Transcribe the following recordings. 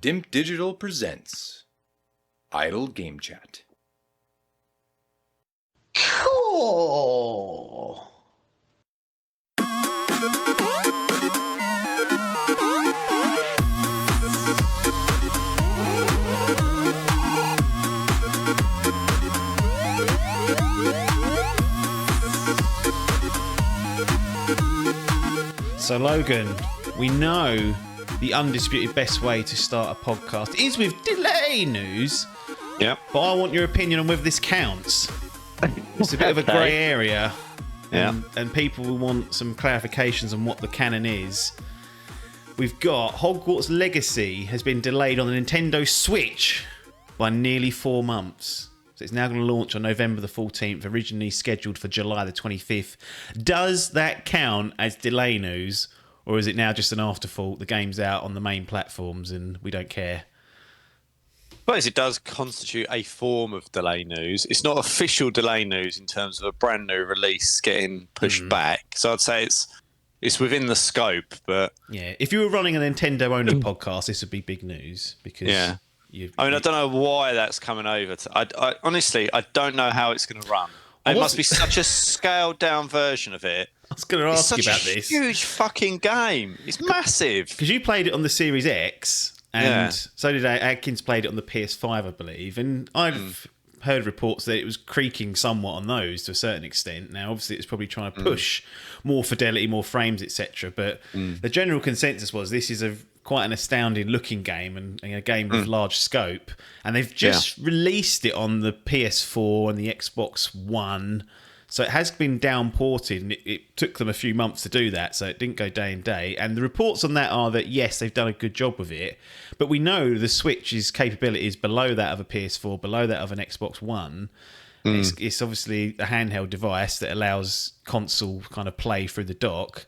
Dimp Digital presents Idle Game Chat. Cool. So Logan, we know the undisputed best way to start a podcast is with delay news. Yep. But I want your opinion on whether this counts. It's a bit of a grey area. And people will want some clarifications on what the canon is. We've got Hogwarts Legacy has been delayed on the Nintendo Switch by nearly 4 months. So it's now going to launch on November the 14th, originally scheduled for July the 25th. Does that count as delay news, or is it now just an afterthought? The game's out on the main platforms and we don't care. I suppose it does constitute a form of delay news. It's not official delay news in terms of a brand new release getting pushed back. So I'd say it's within the scope. But yeah, if you were running a Nintendo only podcast, this would be big news because I don't know why that's coming over. I honestly, I don't know how it's going to run. It must be such a scaled down version of it. I was going to ask you about this. It's such a huge fucking game. It's massive. Because you played it on the Series X. And so did Adkins. Played it on the PS5, I believe. And I've heard reports that it was creaking somewhat on those to a certain extent. Now, obviously, it's probably trying to push more fidelity, more frames, etc. But the general consensus was this is quite an astounding looking game and a game with large scope. And they've just released it on the PS4 and the Xbox One. So it has been downported, and it took them a few months to do that, so it didn't go day and day. And the reports on that are that, yes, they've done a good job with it, but we know the Switch's capability is below that of a PS4, below that of an Xbox One. It's obviously a handheld device that allows console kind of play through the dock.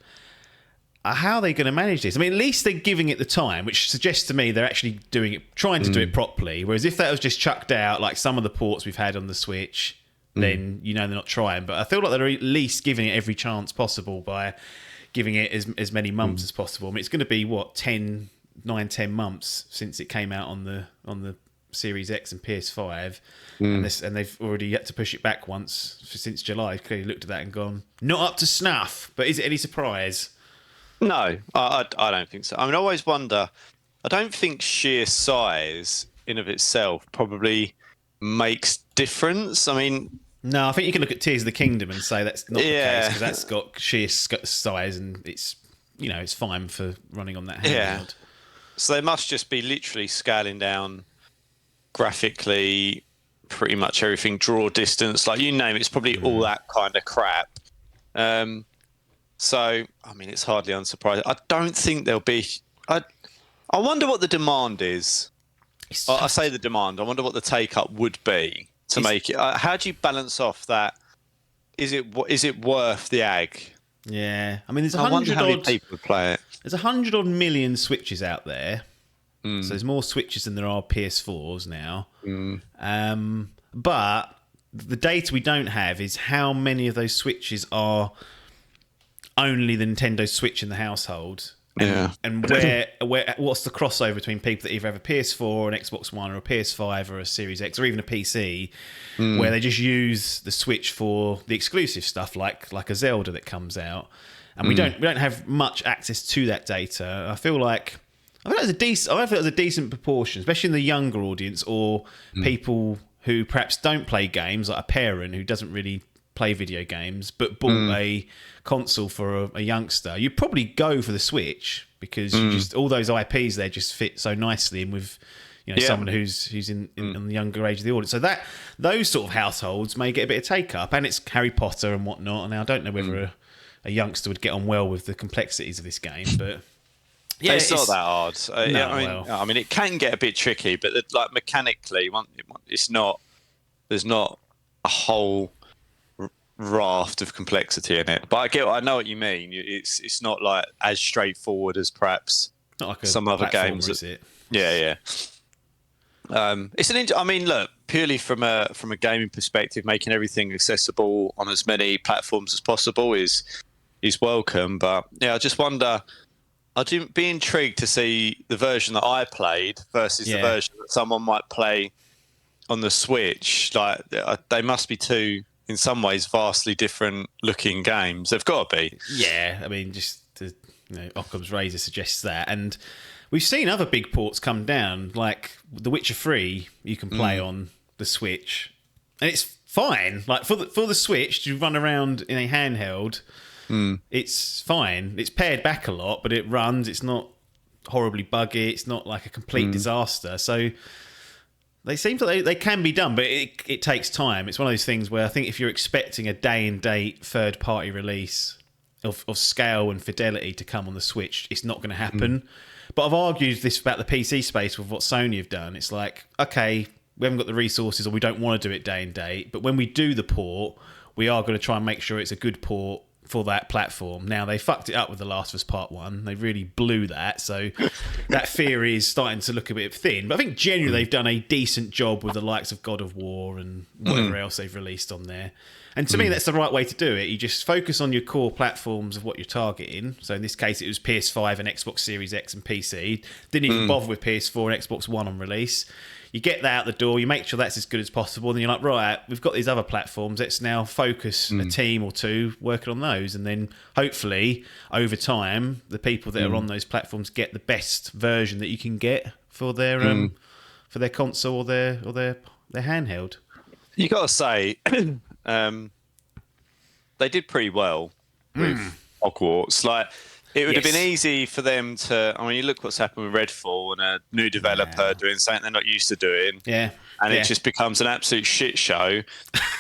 How are they going to manage this? I mean, at least they're giving it the time, which suggests to me they're actually doing it, trying to do it properly. Whereas if that was just chucked out, like some of the ports we've had on the Switch, then you know they're not trying. But I feel like they're at least giving it every chance possible by giving it as many months as possible. I mean, it's going to be, 10 months since it came out on the Series X and PS5. And they've already yet to push it back once since July. Clearly looked at that and gone, not up to snuff. But is it any surprise? No, I don't think so. I mean, I always wonder, I don't think sheer size in of itself probably makes difference. I mean, no, I think you can look at Tears of the Kingdom and say that's not the case because that's got sheer size and it's it's fine for running on that handheld. Yeah. So they must just be literally scaling down graphically pretty much everything, draw distance, like you name it. It's probably all that kind of crap. So I mean, it's hardly unsurprising. I don't think there'll be. I wonder what the demand is. I say the demand. I wonder what the take up would be to make it. How do you balance off that? Is it worth the ag? Yeah, I mean, there's I wonder how many people would play it. There's 100 odd million Switches out there, so there's more Switches than there are PS4s now. But the data we don't have is how many of those Switches are only the Nintendo Switch in the household. And where what's the crossover between people that either have a PS4 an Xbox One or a PS5 or a Series X or even a PC where they just use the Switch for the exclusive stuff like a Zelda that comes out, and we don't have much access to that data. I feel like there's a decent proportion, especially in the younger audience or people who perhaps don't play games, like a parent who doesn't really play video games but bought a console for a youngster. You'd probably go for the Switch because you just all those IPs there just fit so nicely in with someone who's in the younger age of the audience. So that those sort of households may get a bit of take up, and it's Harry Potter and whatnot. And I don't know whether a youngster would get on well with the complexities of this game, but yeah, it's not that hard. I mean, it can get a bit tricky, but like mechanically, it's not. There's not a whole raft of complexity in it, but I know what you mean. It's not like as straightforward as perhaps not like some other games. Is it? Yeah. I mean, look, purely from a gaming perspective, making everything accessible on as many platforms as possible is welcome. But yeah, I just wonder I'd be intrigued to see the version that I played versus the version that someone might play on the Switch. Like, they must be two, in some ways, vastly different looking games. They've got to be. Yeah, I mean, Occam's razor suggests that, and we've seen other big ports come down, like The Witcher 3. You can play on the Switch, and it's fine. Like for the Switch, to run around in a handheld. It's fine. It's pared back a lot, but it runs. It's not horribly buggy. It's not like a complete disaster. So they seem to they can be done, but it takes time. It's one of those things where I think if you're expecting a day and date third party release of scale and fidelity to come on the Switch, it's not going to happen. But I've argued this about the PC space with what Sony have done. It's like, okay, we haven't got the resources, or we don't want to do it day and date, but when we do the port, we are going to try and make sure it's a good port for that platform. Now, they fucked it up with The Last of Us Part 1. They really blew that, so that theory is starting to look a bit thin. But I think generally they've done a decent job with the likes of God of War and whatever else they've released on there. And to me, that's the right way to do it. You just focus on your core platforms of what you're targeting. So in this case, it was PS5 and Xbox Series X and PC. Didn't even bother with PS4 and Xbox One on release. You get that out the door, you make sure that's as good as possible, and then you're like, right, we've got these other platforms, let's now focus a team or two working on those, and then hopefully, over time, the people that are on those platforms get the best version that you can get for their console or their handheld. You got to say, they did pretty well with Hogwarts. Like, it would have been easy for them to. I mean, you look what's happened with Redfall and a new developer doing something they're not used to doing. Yeah. And it just becomes an absolute shit show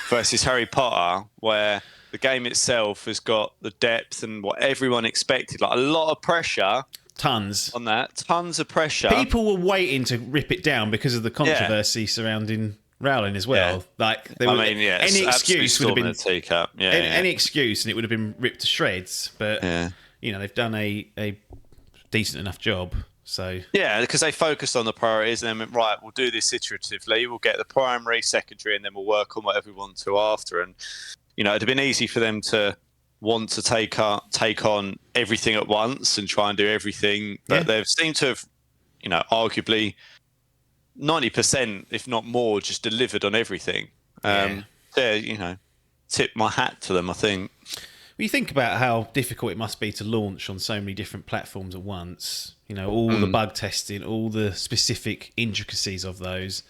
versus Harry Potter, where the game itself has got the depth and what everyone expected. Like, a lot of pressure. Tons. On that. Tons of pressure. People were waiting to rip it down because of the controversy surrounding Rowling as well. Yeah. Like, any excuse would have been teacup. Any excuse, and it would have been ripped to shreds. But they've done a decent enough job. So because they focused on the priorities and then went, right, we'll do this iteratively. We'll get the primary, secondary, and then we'll work on whatever we want to after. And it'd have been easy for them to want to take on everything at once and try and do everything, but they've seemed to have, arguably 90%, if not more, just delivered on everything. Tip my hat to them, I think. Well, you think about how difficult it must be to launch on so many different platforms at once. All the bug testing, all the specific intricacies of those.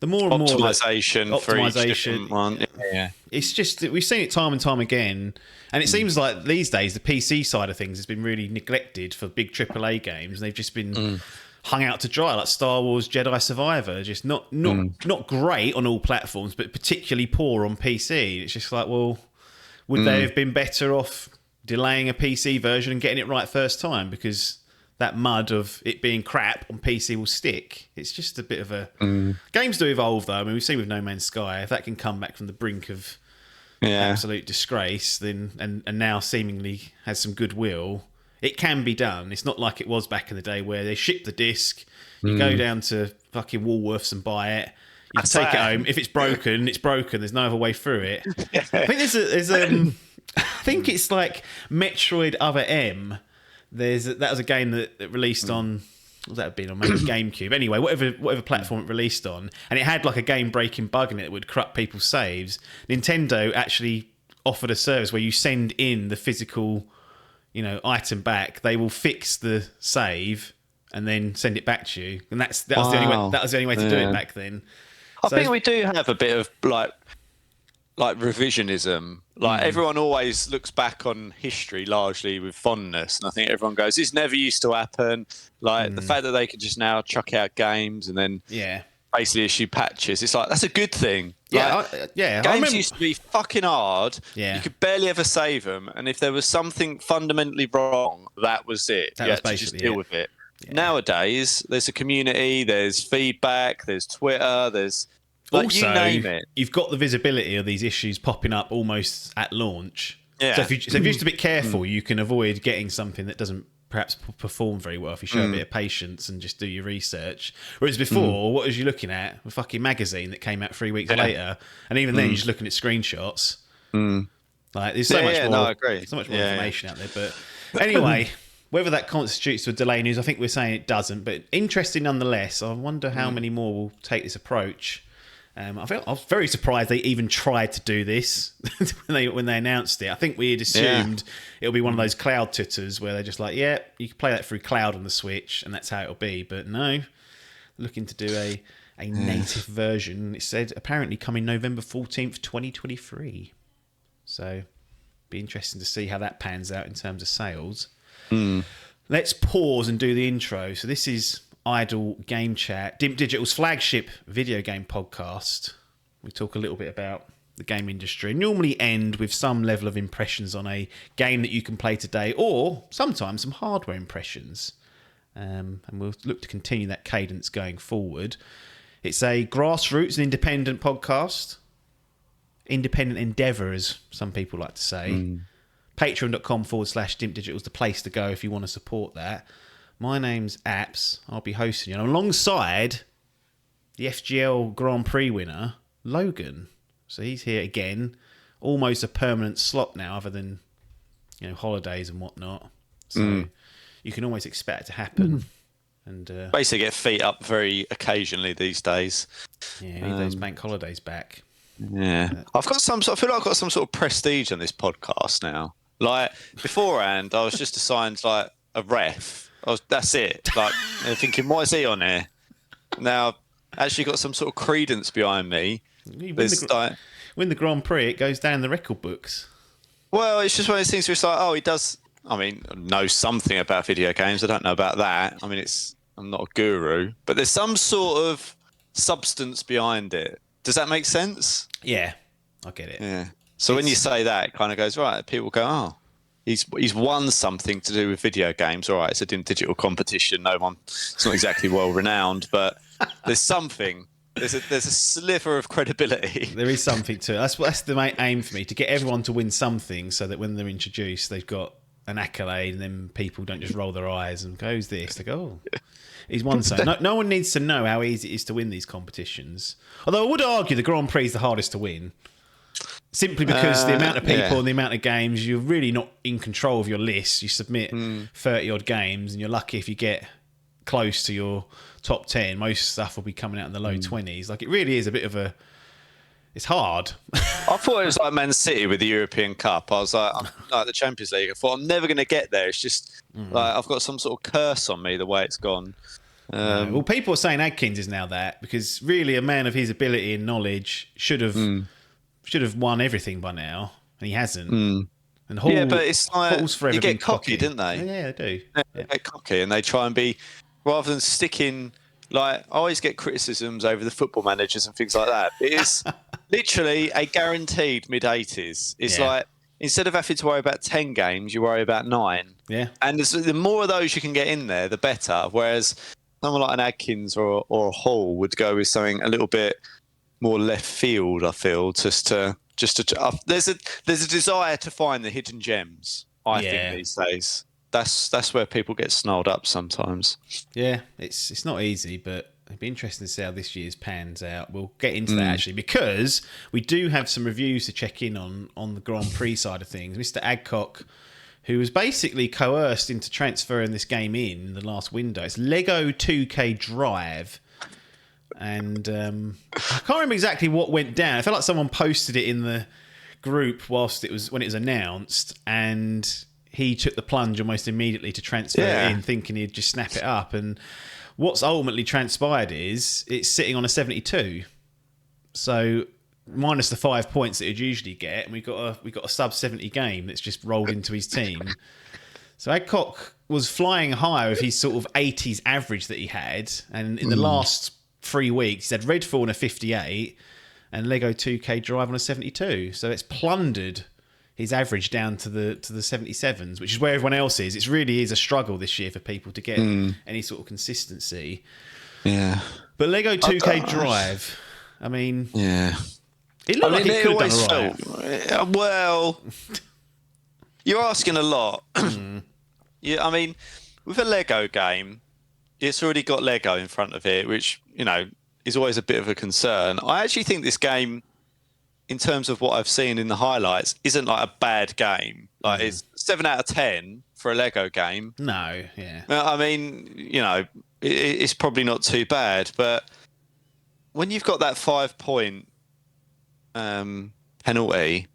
The more and more optimization for each different one. Yeah. It's just that we've seen it time and time again, and it seems like these days the PC side of things has been really neglected for big AAA games. They've just been hung out to dry, like Star Wars Jedi Survivor, just not great on all platforms, but particularly poor on PC. It's just like, well, would they have been better off delaying a PC version and getting it right first time? Because that mud of it being crap on PC will stick. It's just a bit of a... Games do evolve, though. I mean, we've seen with No Man's Sky, if that can come back from the brink of absolute disgrace, then and now seemingly has some goodwill, it can be done. It's not like it was back in the day where they ship the disc, you go down to fucking Woolworths and buy it, you take it home. If it's broken, it's broken. There's no other way through it. I think there's I think it's like Metroid Other M. That was a game that released on, what would that have been on, maybe GameCube? Anyway, whatever platform it released on, and it had like a game-breaking bug in it that would corrupt people's saves. Nintendo actually offered a service where you send in the physical, item back. They will fix the save and then send it back to you. And that was the only way to do it back then. I think we do have a bit of like revisionism. Like, everyone always looks back on history largely with fondness, and I think everyone goes, this never used to happen. Like, the fact that they can just now chuck out games and then basically issue patches, it's like, that's a good thing. Games used to be fucking hard. You could barely ever save them, and if there was something fundamentally wrong, that was it. You had to just deal with it. Nowadays, there's a community, there's feedback, there's Twitter, there's... Also, you name it. You've got the visibility of these issues popping up almost at launch. Yeah. So if you're just a bit careful, you can avoid getting something that doesn't perhaps perform very well if you show a bit of patience and just do your research. Whereas before, what was you looking at? A fucking magazine that came out 3 weeks later, and even then you're just looking at screenshots. Like, there's so much more. No, I agree. So much more information out there. But anyway, Whether that constitutes a delay news, I think we're saying it doesn't, but interesting nonetheless. I wonder how many more will take this approach. I was very surprised they even tried to do this when they announced it. I think we had assumed it'll be one of those cloud tutters where they're just like, yeah, you can play that through cloud on the Switch, and that's how it'll be. But no, looking to do a native version. It said apparently coming November 14th, 2023. So be interesting to see how that pans out in terms of sales. Let's pause and do the intro. So this is Idle Game Chat, Dimp Digital's flagship video game podcast. We talk a little bit about the game industry. Normally end with some level of impressions on a game that you can play today, or sometimes some hardware impressions. And we'll look to continue that cadence going forward. It's a grassroots and independent podcast. Independent endeavour, as some people like to say. Patreon.com/Dimp Digital is the place to go if you want to support that. My name's Apps. I'll be hosting you. And alongside the FGL Grand Prix winner, Logan. So he's here again. Almost a permanent slot now, other than holidays and whatnot. So you can always expect it to happen. And basically get feet up very occasionally these days. Yeah, need those bank holidays back. Yeah. I feel like I've got some sort of prestige on this podcast now. Like beforehand, I was just assigned like a ref. That's it. Like thinking, why is he on here? Now, actually got some sort of credence behind me. Win the Grand Prix, it goes down the record books. Well, it's just one of those things where it's like, he does. I mean, know something about video games. I don't know about that. I mean, I'm not a guru, but there's some sort of substance behind it. Does that make sense? Yeah, I get it. Yeah. So when you say that, it kind of goes, right, people go, he's won something to do with video games. All right, it's a digital competition. It's not exactly well renowned, but there's something. There's a sliver of credibility. There is something to it. That's the main aim for me, to get everyone to win something so that when they're introduced, they've got an accolade, and then people don't just roll their eyes and go, who's this? They go, he's won something. No one needs to know how easy it is to win these competitions. Although I would argue the Grand Prix is the hardest to win. Simply because the amount of people and the amount of games, you're really not in control of your list. You submit 30-odd games, and you're lucky if you get close to your top 10. Most stuff will be coming out in the low 20s. Like, it really is a bit of a... It's hard. I thought it was like Man City with the European Cup. I was like the Champions League. I thought, I'm never going to get there. It's just like I've got some sort of curse on me the way it's gone. Well, people are saying Adkins is now that, because really a man of his ability and knowledge should have won everything by now, and he hasn't. And Hall, but it's like you get cocky, didn't they? Yeah, they do. They get cocky, and they try and be, rather than sticking. Like, I always get criticisms over the football managers and things like that. It is literally a guaranteed mid-80s. It's like, instead of having to worry about 10 games, you worry about 9. Yeah. And the more of those you can get in there, the better. Whereas someone like an Adkins or a Hall would go with something a little bit more left field, I feel, there's a desire to find the hidden gems, I think, these days. That's where people get snarled up sometimes. Yeah, it's not easy, but it'd be interesting to see how this year's pans out. We'll get into that actually, because we do have some reviews to check in on the Grand Prix side of things. Mr. Adcock, who was basically coerced into transferring this game in the last window. It's Lego 2K Drive. And I can't remember exactly what went down. I felt like someone posted it in the group when it was announced, and he took the plunge almost immediately to transfer it in, thinking he'd just snap it up. And what's ultimately transpired is it's sitting on a 72. So minus the 5 points that he'd usually get, and we got a sub 70 game that's just rolled into his team. So Adcock was flying high with his sort of 80s average that he had, and in the last 3 weeks, he's had Redfall on a 58 and Lego 2K Drive on a 72. So it's plundered his average down to the 77s, which is where everyone else is. It really is a struggle this year for people to get any sort of consistency. Yeah. But Lego 2K Drive, I mean... Yeah. It looked like it could have done all right. Well, you're asking a lot. Yeah, I mean, with a Lego game, it's already got Lego in front of it, which, is always a bit of a concern. I actually think this game, in terms of what I've seen in the highlights, isn't like a bad game. Like it's 7 out of 10 for a Lego game. No, yeah. I mean, it's probably not too bad, but when you've got that 5-point penalty,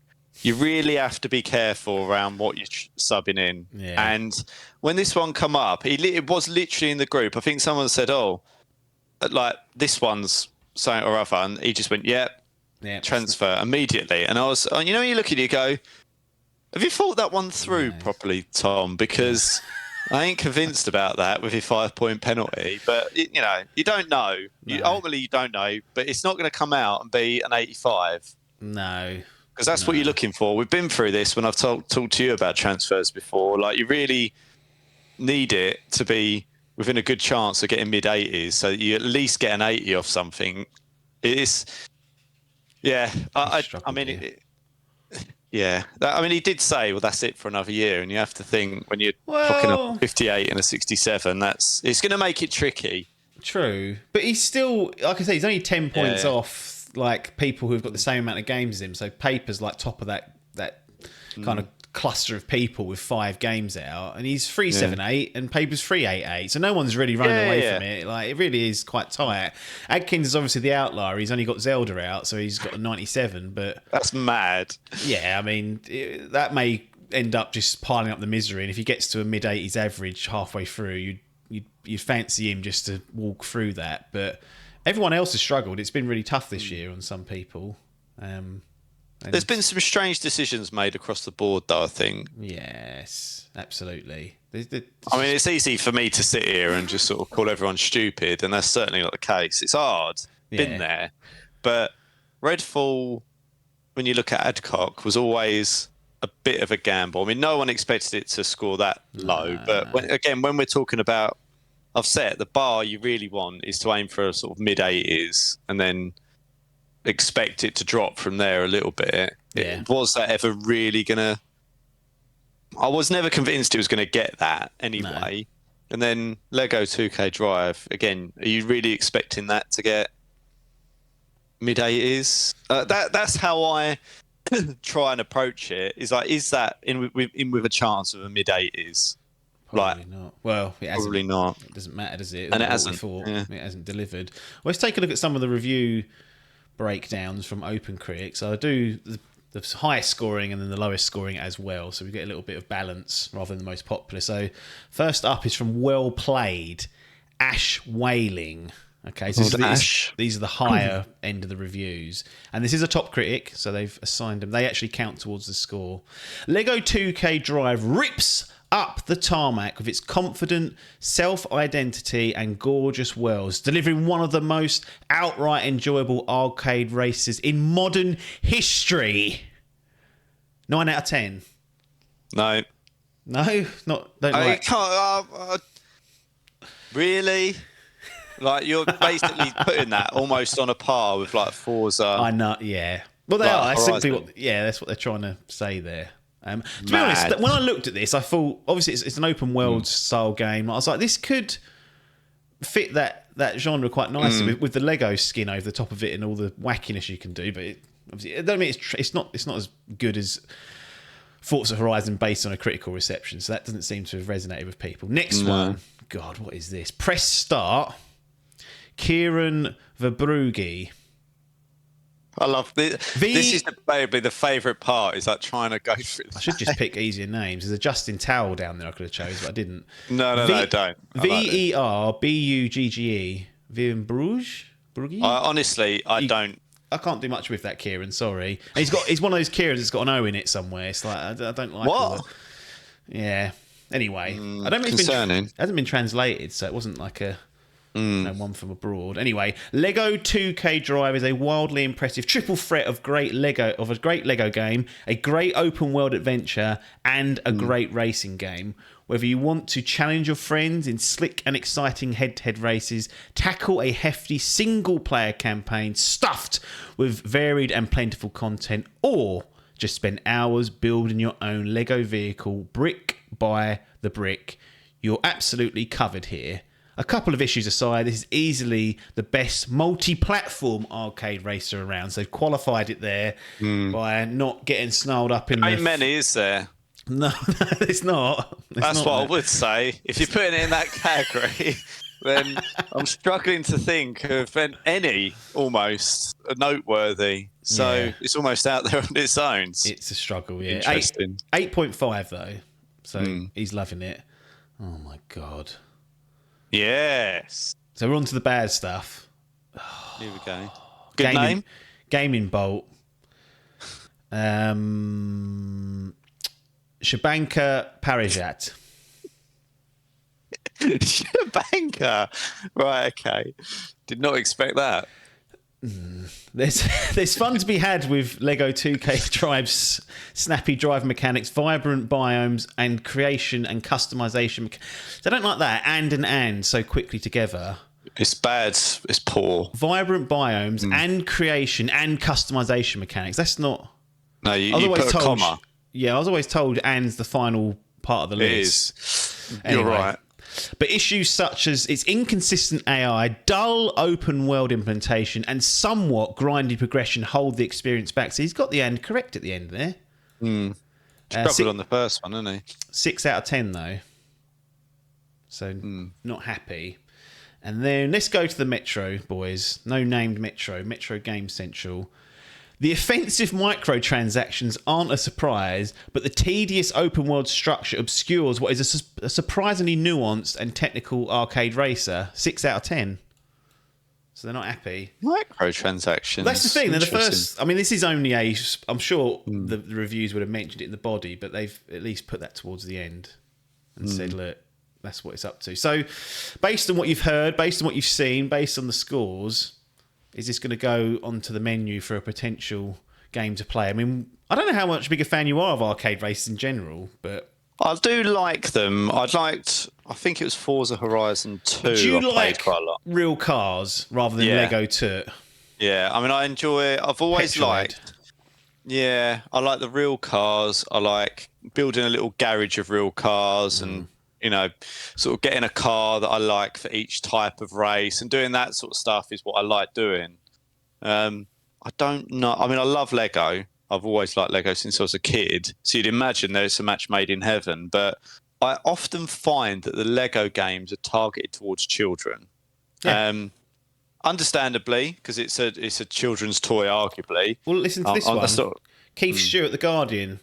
you really have to be careful around what you're subbing in. Yeah. And when this one come up, it was literally in the group. I think someone said, "Oh, like this one's something or other," and he just went, "Yep, transfer immediately." And I was, you look at it, you go, "Have you thought that one through properly, Tom?" Because I ain't convinced about that with your 5-point penalty. But you don't know. No. Ultimately, you don't know. But it's not going to come out and be an 85. No. Because that's what you're looking for. We've been through this when I've talked to you about transfers before. Like, you really need it to be within a good chance of getting mid-80s, so that you at least get an 80 off something. It is, yeah. I mean, he did say, "Well, that's it for another year," and you have to think when you're clocking up 58 and a 67, it's going to make it tricky. True, but he's still, like I say, he's only 10 points off like people who've got the same amount of games as him. So Paper's like top of that kind of cluster of people with 5 games out, and he's 378 and Paper's 388. So no one's really running away from it. Like, it really is quite tight. Adkins is obviously the outlier. He's only got Zelda out, so he's got a 97. But that's mad. Yeah, I mean, that may end up just piling up the misery. And if he gets to a mid-80s average halfway through, you'd fancy him just to walk through that. But everyone else has struggled. It's been really tough this year on some people. There's been some strange decisions made across the board, though, I think. Yes, absolutely. I mean, it's easy for me to sit here and just sort of call everyone stupid, and that's certainly not the case. It's hard. Been there. But Redfall, when you look at Adcock, was always a bit of a gamble. I mean, no one expected it to score that low. But when we're talking about, I've set the bar you really want is to aim for a sort of mid-80s and then expect it to drop from there a little bit. Was that ever really gonna? I was never convinced it was going to get that anyway. No. And then Lego 2K Drive again. Are you really expecting that to get mid-80s? That's how I try and approach it. Is that in with a chance of a mid-80s? Probably not. Well, it hasn't. Probably not. It doesn't matter, does it? And it hasn't. It hasn't delivered. Well, let's take a look at some of the review breakdowns from Open Critics. So I do the highest scoring and then the lowest scoring as well, so we get a little bit of balance rather than the most popular. So first up is from Well Played, Ash Wailing. Okay, so these are the higher end of the reviews, and this is a top critic, so they've assigned them. They actually count towards the score. Lego 2K Drive rips up the tarmac with its confident self-identity and gorgeous worlds, delivering one of the most outright enjoyable arcade races in modern history. 9 out of 10. No, don't I like. Can't. Really? Like, you're basically putting that almost on a par with like Forza. I know, yeah. Well, they are. That's simply that's what they're trying to say there. To be honest, when I looked at this, I thought, obviously it's an open world style game. I was like, this could fit that genre quite nicely with the Lego skin over the top of it and all the wackiness you can do. But it's not as good as Forza Horizon based on a critical reception. So that doesn't seem to have resonated with people. Next one, God, what is this? Press start. Kieran Verbrugi. I love this. This is probably the favourite part. Is like trying to go through. I should just pick easier names. There's a Justin Towell down there I could have chose, but I didn't. No, don't. Verbugge. Verbrugi. Honestly, I don't. I can't do much with that Kieran. Sorry. And he's one of those Kierans that's got an O in it somewhere. It's like I don't like what. Yeah. Anyway, I don't think it hasn't been translated, so it wasn't like a. One from abroad. Anyway, Lego 2K Drive is a wildly impressive triple threat of a great Lego game, a great open world adventure, and a great racing game. Whether you want to challenge your friends in slick and exciting head-to-head races, tackle a hefty single-player campaign stuffed with varied and plentiful content, or just spend hours building your own Lego vehicle brick by the brick, you're absolutely covered here. A couple of issues aside, this is easily the best multi-platform arcade racer around. So they've qualified it there by not getting snarled up in How many is there? No, it's not. That's what I would say. If you're putting it in that category, then I'm struggling to think of any almost noteworthy. So it's almost out there on its own. It's a struggle, yeah. Interesting. 8.5 though, so he's loving it. Oh my God. Yes. So we're on to the bad stuff. Here we go. Good name? Gaming Bolt. Shabanka Parijat. Shabanka. Right, okay. Did not expect that. There's fun to be had with Lego 2K Drive's snappy drive mechanics, vibrant biomes, and creation and customization. So I don't like that and so quickly together. It's bad. It's poor. Vibrant biomes and creation and customization mechanics. That's not. No, you put a comma. Yeah, I was always told and's the final part of the list. It is. Anyway, You're right. But issues such as its inconsistent AI, dull open world implementation, and somewhat grindy progression hold the experience back. So he's got the end correct at the end there. Struggled on the first one, hasn't he? 6 out of 10 though. So not happy. And then let's go to the Metro, boys. No named Metro. Metro Game Central. The offensive microtransactions aren't a surprise, but the tedious open world structure obscures what is a surprisingly nuanced and technical arcade racer. 6 out of 10. So they're not happy. Microtransactions. That's the thing. They're the first. I mean, this is only a. I'm sure the reviews would have mentioned it in the body, but they've at least put that towards the end and said, look, that's what it's up to. So, based on what you've heard, based on what you've seen, based on the scores, is this going to go onto the menu for a potential game to play? I mean, I don't know how much big a fan you are of arcade races in general, but I do like them. I think it was Forza Horizon 2. Do you I played like quite a lot. real cars rather than Lego Tut? Yeah, I mean, I enjoy it. I've always liked. Yeah, I like the real cars. I like building a little garage of real cars and, sort of getting a car that I like for each type of race and doing that sort of stuff is what I like doing. I don't know. I mean, I love Lego. I've always liked Lego since I was a kid. So you'd imagine there's a match made in heaven. But I often find that the Lego games are targeted towards children. Yeah. Understandably, because it's a children's toy, arguably. Well, listen to this one. Keith Stewart, The Guardian.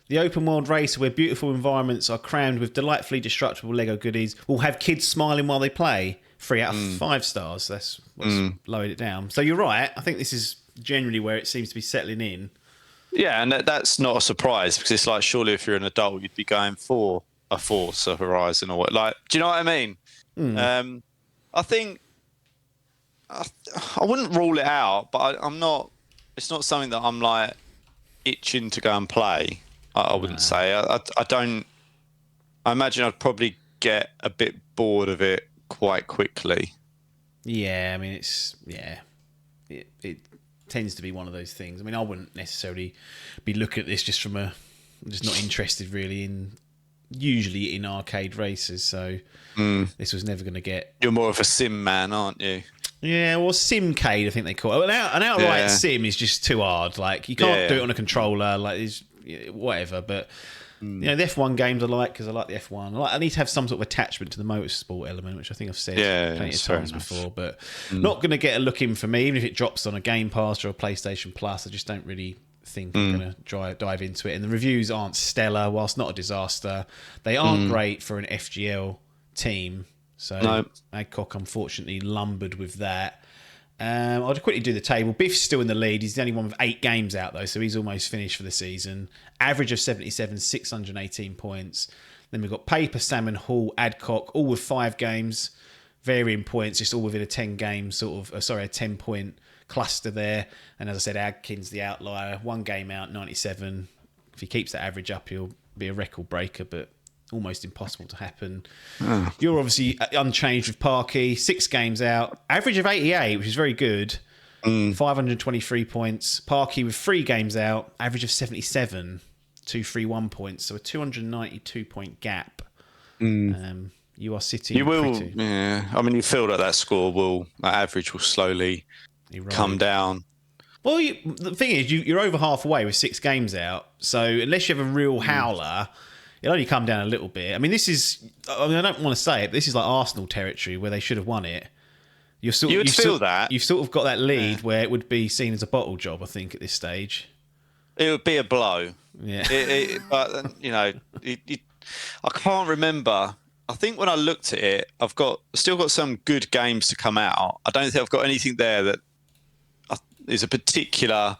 The open world race where beautiful environments are crammed with delightfully destructible Lego goodies will have kids smiling while they play. 3 out of 5 stars. That's what's lowered it down. So you're right. I think this is generally where it seems to be settling in. Yeah, and that's not a surprise because it's like surely if you're an adult, you'd be going for a Forza Horizon or what. Like, do you know what I mean? I think I wouldn't rule it out, but I'm not. It's not something that I'm like itching to go and play. I wouldn't say. I don't. I imagine I'd probably get a bit bored of it quite quickly. Yeah, I mean it tends to be one of those things. I mean, I wouldn't necessarily be looking at this just from I'm just not interested really usually in arcade races. So this was never going to get. You're more of a sim man, aren't you? Yeah, well, Simcade, I think they call it. An outright sim is just too hard. Like you can't do it on a controller. Like it's whatever, but. The F1 games I like because I like the F1. I need to have some sort of attachment to the motorsport element, which I think I've said plenty of times before. But not going to get a look in for me, even if it drops on a Game Pass or a PlayStation Plus. I just don't really think I'm going to dive into it. And the reviews aren't stellar, whilst not a disaster. They aren't great for an FGL team. So Adcock unfortunately lumbered with that. I'll quickly do the table. Biff's still in the lead. He's the only one with 8 games out, though, so he's almost finished for the season. Average of 77, 618 points. Then we've got Paper, Salmon, Hall, Adcock, all with 5 games. Varying points, just all within a 10-game sort of... a 10-point cluster there. And as I said, Adkins, the outlier. 1 game out, 97. If he keeps that average up, he'll be a record breaker, but... almost impossible to happen. You're obviously unchanged with Parky. 6 games out. Average of 88, which is very good. 523 points. Parky with 3 games out. Average of 77. 231 points. So a 292-point gap. You are sitting pretty. Yeah. I mean, you feel that average will slowly come down. Well, the thing is, you're over halfway with 6 games out. So unless you have a real howler... it'll only come down a little bit. I mean, I don't want to say it, but this is like Arsenal territory where they should have won it. You'd feel that. You've sort of got that lead where it would be seen as a bottle job, I think, at this stage. It would be a blow. Yeah. But, I can't remember. I think when I looked at it, still got some good games to come out. I don't think I've got anything there that is a particular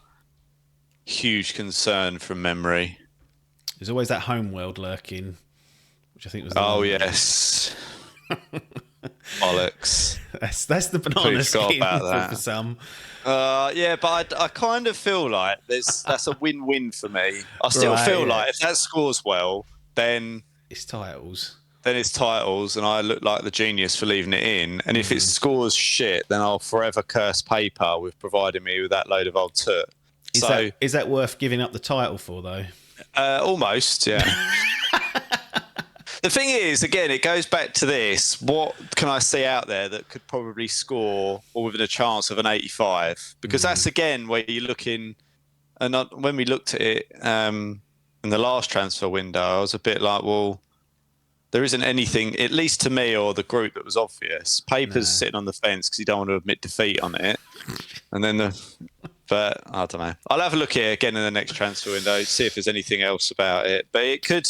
huge concern from memory. There's always that Homeworld lurking, which I think was. Yes. Bollocks. That's the banana skin for some. But I kind of feel like that's a win-win for me. I still feel like if that scores well, then it's titles. And I look like the genius for leaving it in. And if it scores shit, then I'll forever curse paper with providing me with that load of old toot. Is that worth giving up the title for, though? Almost, yeah. The thing is, again, it goes back to this. What can I see out there that could probably score or within a chance of an 85? Because that's, again, where you're looking. And when we looked at it in the last transfer window, I was a bit like, well, there isn't anything, at least to me or the group, that was obvious. Paper's sitting on the fence because you don't want to admit defeat on it. And then but I don't know. I'll have a look at it again in the next transfer window, see if there's anything else about it. But it could.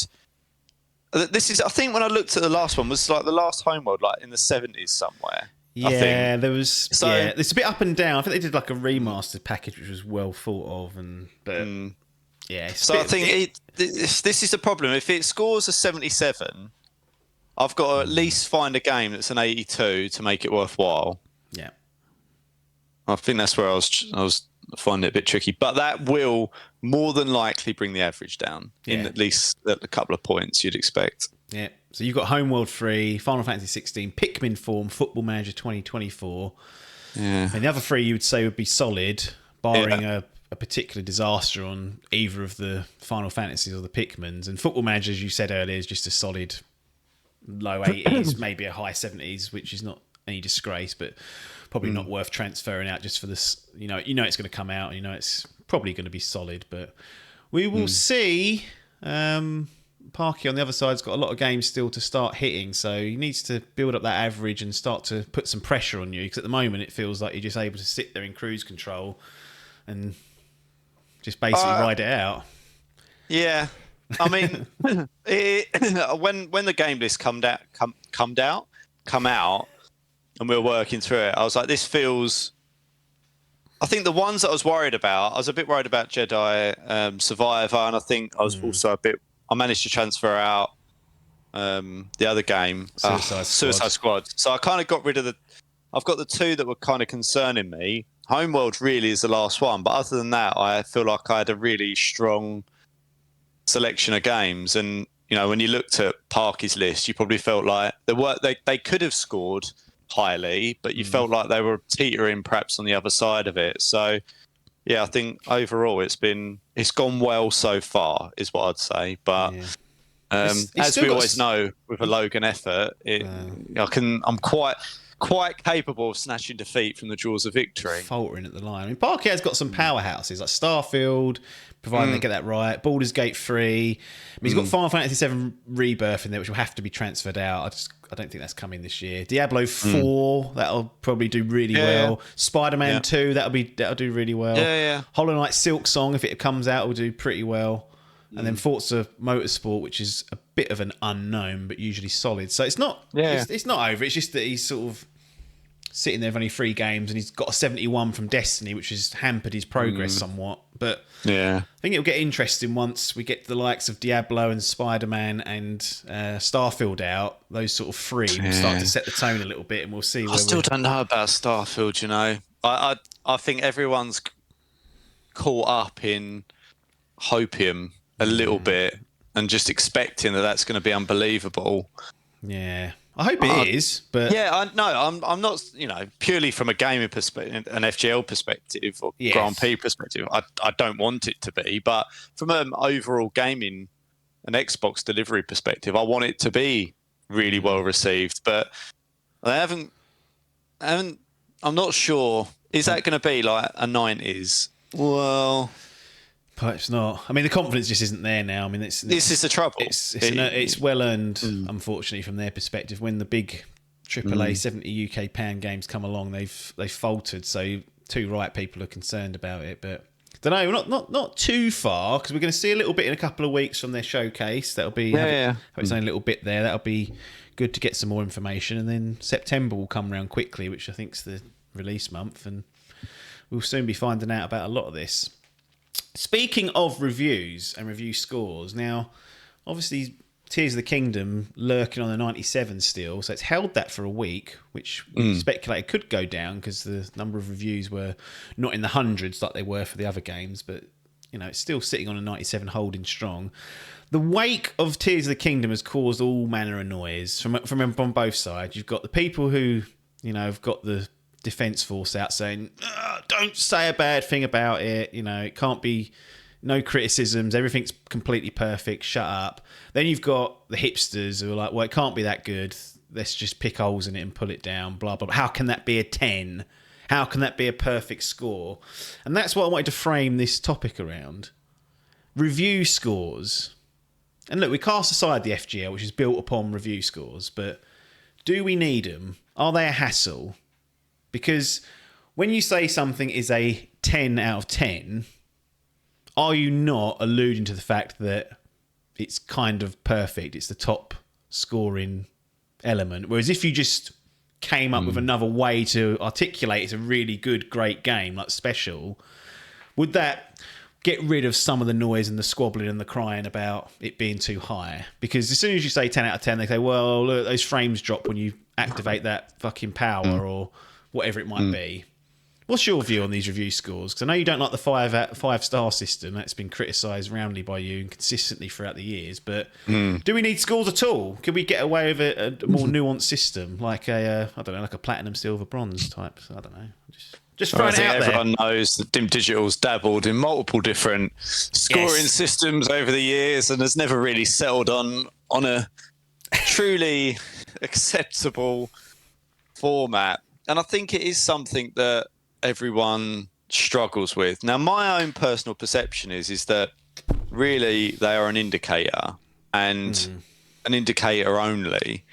This is, I think, when I looked at the last one, was like the last Homeworld, like in the 70s somewhere. Yeah, there was. So, yeah, it's a bit up and down. I think they did like a remastered package, which was well thought of, yeah. So I think this is the problem. If it scores a 77, I've got to at least find a game that's an 82 to make it worthwhile. Yeah, I think that's where I was finding it a bit tricky, but that will more than likely bring the average down in at least a couple of points you'd expect. Yeah. So you've got Homeworld 3, Final Fantasy 16, Pikmin Form, Football Manager 2024. Yeah. And the other three you would say would be solid, barring a particular disaster on either of the Final Fantasies or the Pikmins. And Football Manager, as you said earlier, is just a solid low 80s, maybe a high 70s, which is not any disgrace, but probably not worth transferring out just for this. You know it's going to come out. You know it's probably going to be solid, but we will see. Parky on the other side's got a lot of games still to start hitting, so he needs to build up that average and start to put some pressure on you, because at the moment it feels like you're just able to sit there in cruise control and just basically ride it out. Yeah, I mean, when the game list come out, and we were working through it, I was like, this feels. I think the ones that I was worried about, I was a bit worried about Jedi Survivor, and I think I was also a bit. I managed to transfer out the other game, Suicide Squad. So I kind of got rid of I've got the two that were kind of concerning me. Homeworld really is the last one, but other than that, I feel like I had a really strong selection of games. And when you looked at Parky's list, you probably felt like they could have scored highly, but you felt like they were teetering perhaps on the other side of it. So. Yeah, I think overall it's gone well so far, is what I'd say. But as we always know, with a Logan effort, I'm quite capable of snatching defeat from the jaws of victory. Faltering at the line. I mean, Parky has got some powerhouses like Starfield, providing they get that right. Baldur's Gate 3. I mean, he's got Final Fantasy VII Rebirth in there, which will have to be transferred out. I don't think that's coming this year. Diablo 4, that'll probably do really well. Spider-Man 2, that'll do really well. Yeah. Hollow Knight Silk Song, if it comes out, will do pretty well. And then Forza Motorsport, which is a bit of an unknown, but usually solid. So it's not it's not over. It's just that he's sort of sitting there with only 3 games, and he's got a 71 from Destiny, which has hampered his progress somewhat. But I think it'll get interesting once we get the likes of Diablo and Spider-Man and Starfield out. Those sort of 3 will start to set the tone a little bit, and we'll see. I still don't know about Starfield. I think everyone's caught up in hopium a little bit and just expecting that that's going to be unbelievable. Yeah. I hope it is, but I'm not. Purely from a gaming perspective, an FGL perspective, or Grand Prix perspective, I don't want it to be. But from an overall gaming and Xbox delivery perspective, I want it to be really well received. But I haven't. I'm not sure. Is that going to be like a 90s? Well, Perhaps not. I mean, the confidence just isn't there now. I mean, this is the trouble. It's well earned, unfortunately, from their perspective. When the big AAA 70 UK pound games come along, they've faltered. So too right, people are concerned about it. But don't know, not too far, because we're going to see a little bit in a couple of weeks from their showcase. That'll be have its own little bit there. That'll be good to get some more information, and then September will come around quickly, which I think's the release month, and we'll soon be finding out about a lot of this. Speaking of reviews and review scores, now, obviously, Tears of the Kingdom lurking on the 97 still, so it's held that for a week, which we speculated could go down because the number of reviews were not in the hundreds like they were for the other games, but it's still sitting on a 97, holding strong. The wake of Tears of the Kingdom has caused all manner of noise from on both sides. You've got the people who have got the defence force out saying, don't say a bad thing about it, it can't be, no criticisms, everything's completely perfect, shut up. Then you've got the hipsters who are like, well, it can't be that good, let's just pick holes in it and pull it down, blah blah blah. How can that be a 10? How can that be a perfect score? And that's what I wanted to frame this topic around. Review scores. And look, we cast aside the FGL, which is built upon review scores, but do we need them? Are they a hassle? Because when you say something is a 10 out of 10, are you not alluding to the fact that it's kind of perfect? It's the top scoring element. Whereas if you just came up with another way to articulate it's a really good, great game, like Special, would that get rid of some of the noise and the squabbling and the crying about it being too high? Because as soon as you say 10 out of 10, they say, well, look, those frames drop when you activate that fucking power or whatever it might be. What's your view on these review scores? Because I know you don't like the five-star system. That's been criticised roundly by you and consistently throughout the years. But do we need scores at all? Could we get away with a more nuanced system, like like a platinum, silver, bronze type? I don't know. Just throwing it out there. Everyone knows that Dimp Digital's dabbled in multiple different scoring systems over the years and has never really settled on a truly acceptable format. And I think it is something that everyone struggles with. Now, my own personal perception is that really they are an indicator and an indicator only.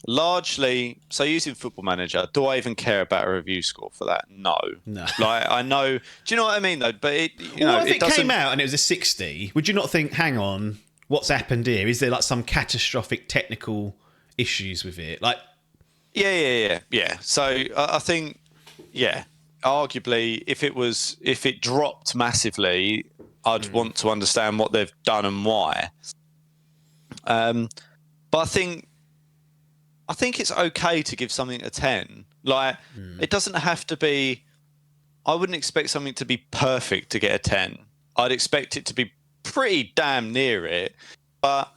Largely, so using Football Manager, do I even care about a review score for that? No. Like, I know. Do you know what I mean, though? But if it came out and it was a 60, would you not think, hang on, what's happened here? Is there like some catastrophic technical issues with it? Like, yeah. So I think, arguably, if it dropped massively, I'd want to understand what they've done and why. But I think it's okay to give something a 10. Like, it doesn't have to be. I wouldn't expect something to be perfect to get a 10. I'd expect it to be pretty damn near it. But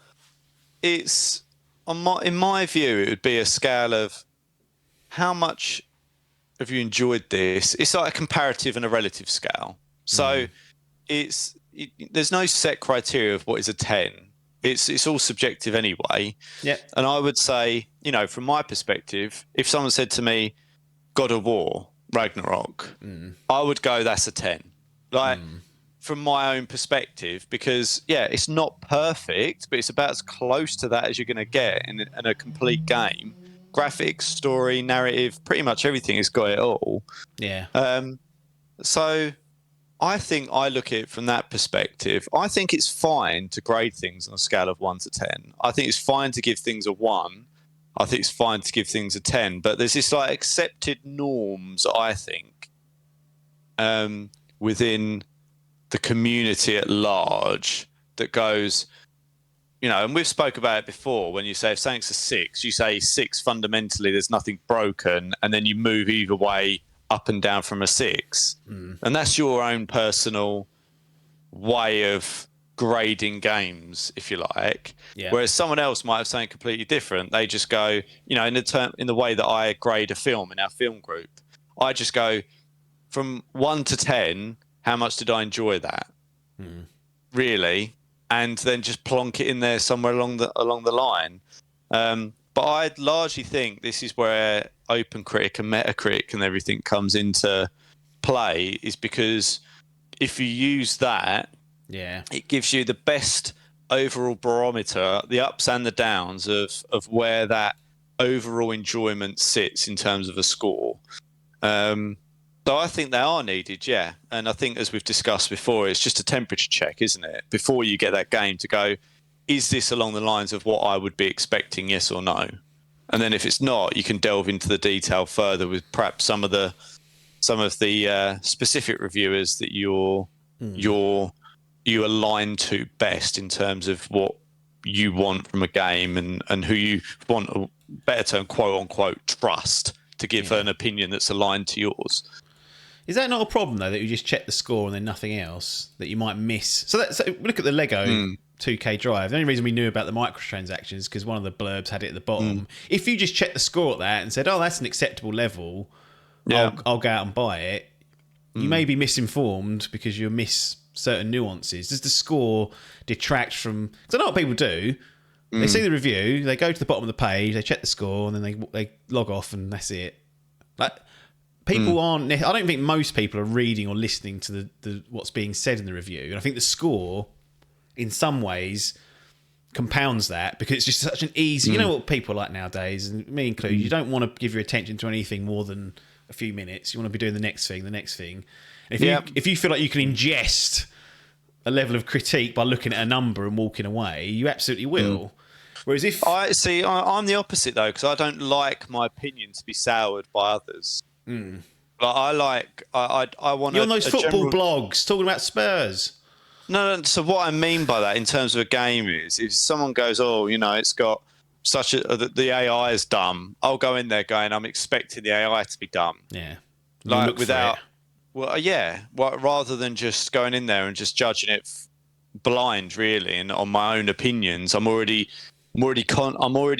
it's in my view, it would be a scale of how much have you enjoyed this. It's like a comparative and a relative scale. So there's no set criteria of what is a 10. It's all subjective anyway. Yeah. And I would say, from my perspective, if someone said to me, God of War, Ragnarok, I would go, that's a 10. Like, from my own perspective, because, it's not perfect, but it's about as close to that as you're going to get in a complete game. Graphics, story, narrative, pretty much everything has got it all. Yeah. So I think I look at it from that perspective. I think it's fine to grade things on a scale of 1 to 10. I think it's fine to give things a 1. I think it's fine to give things a 10. But there's this like accepted norms, I think, within the community at large that goes, and we've spoke about it before. When you say if something's a 6, you say 6 fundamentally, there's nothing broken, and then you move either way up and down from a 6. And that's your own personal way of grading games, if you like. Yeah. Whereas someone else might have something completely different. They just go, in the way that I grade a film in our film group, I just go from 1 to 10. How much did I enjoy that? Really? And then just plonk it in there somewhere along the line. But I largely think this is where OpenCritic and Metacritic and everything comes into play, is because if you use that, it gives you the best overall barometer, the ups and the downs of where that overall enjoyment sits in terms of a score. So I think they are needed, yeah. And I think, as we've discussed before, it's just a temperature check, isn't it? Before you get that game to go, is this along the lines of what I would be expecting, yes or no? And then if it's not, you can delve into the detail further with perhaps some of the specific reviewers that you align to best in terms of what you want from a game and who you want, a better term, quote unquote, trust to give an opinion that's aligned to yours. Is that not a problem though, that you just check the score and then nothing else that you might miss? So look at the Lego 2K Drive. The only reason we knew about the microtransactions is because one of the blurbs had it at the bottom. If you just checked the score at that and said, "Oh, that's an acceptable level," I'll go out and buy it. You may be misinformed because you'll miss certain nuances. Does the score detract from? Because I know what people do. They see the review, they go to the bottom of the page, they check the score, and then they log off, and that's it. Like, people aren't. I don't think most people are reading or listening to the what's being said in the review. And I think the score, in some ways, compounds that, because it's just such an easy. You know what people are like nowadays, and me included. You don't want to give your attention to anything more than a few minutes. You want to be doing the next thing. And if you feel like you can ingest a level of critique by looking at a number and walking away, you absolutely will. Whereas I'm the opposite though, because I don't like my opinion to be soured by others. Like I want. You're on those football blogs talking about Spurs. No. So what I mean by that, in terms of a game, is if someone goes, "Oh, it's got the AI is dumb," I'll go in there going, "I'm expecting the AI to be dumb." Yeah. Like without. Well, yeah. Rather than just going in there and just judging it blind, really, and on my own opinions, I'm already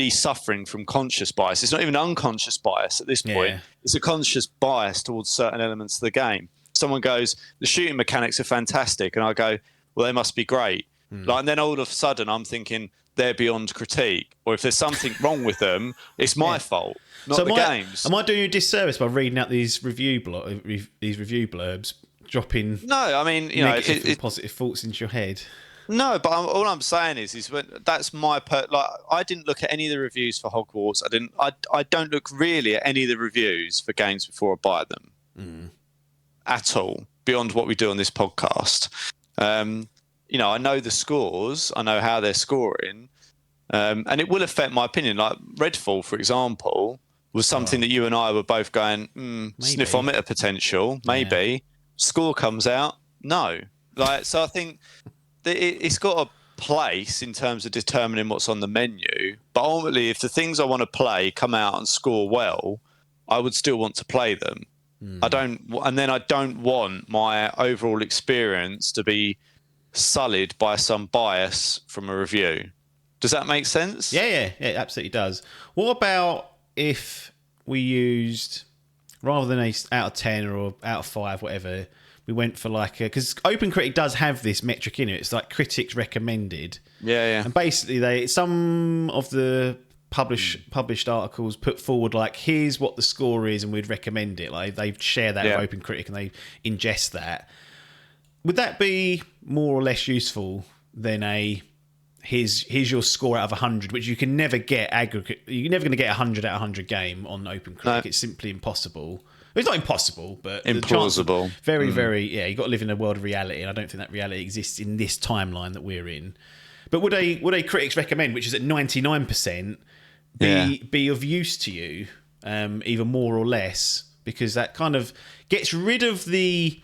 suffering from conscious bias. It's not even unconscious bias at this point. It's a conscious bias towards certain elements of the game. Someone goes, "The shooting mechanics are fantastic," and I go, "Well, they must be great." And then all of a sudden, I'm thinking they're beyond critique, or if there's something wrong with them, it's my fault, not the games. Am I doing you a disservice by reading out these review blurbs, dropping? No, I mean, negative and positive thoughts into your head. No, but all I'm saying is when that's my I didn't look at any of the reviews for Hogwarts. I don't look really at any of the reviews for games before I buy them at all. Beyond what we do on this podcast, I know the scores. I know how they're scoring, and it will affect my opinion. Like Redfall, for example, was something that you and I were both going sniffometer potential, maybe. Yeah. Score comes out, no. So I think. It's got a place in terms of determining what's on the menu, but ultimately, if the things I want to play come out and score well, I would still want to play them. I don't want my overall experience to be sullied by some bias from a review. Does that make sense? Yeah, it absolutely does. What about if we used, rather than a out of 10 or out of 5, whatever, we went for because OpenCritic does have this metric in it. It's like critics recommended. Yeah. And basically, some of the published articles put forward here's what the score is, and we'd recommend it. Like they share that with OpenCritic and they ingest that. Would that be more or less useful than here's your score out of 100, which you can never get aggregate. You're never going to get 100 out of 100 game on OpenCritic. No. It's simply impossible. It's not impossible, but implausible. Very, very, you've got to live in a world of reality, and I don't think that reality exists in this timeline that we're in. But would a critics recommend, which is at 99%, be of use to you, either more or less? Because that kind of gets rid of the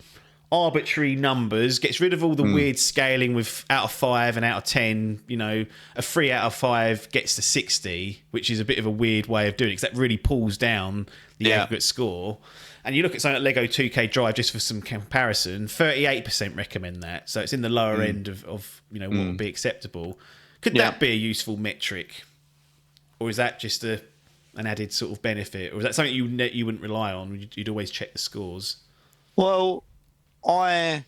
arbitrary numbers, gets rid of all the weird scaling with out of 5 and out of 10. A 3 out of 5 gets to 60, which is a bit of a weird way of doing it, because that really pulls down the aggregate score. And you look at something like Lego 2K Drive, just for some comparison, 38% recommend that. So it's in the lower end of what would be acceptable. Could that be a useful metric? Or is that just an added sort of benefit? Or is that something you wouldn't rely on? You'd always check the scores? Well, I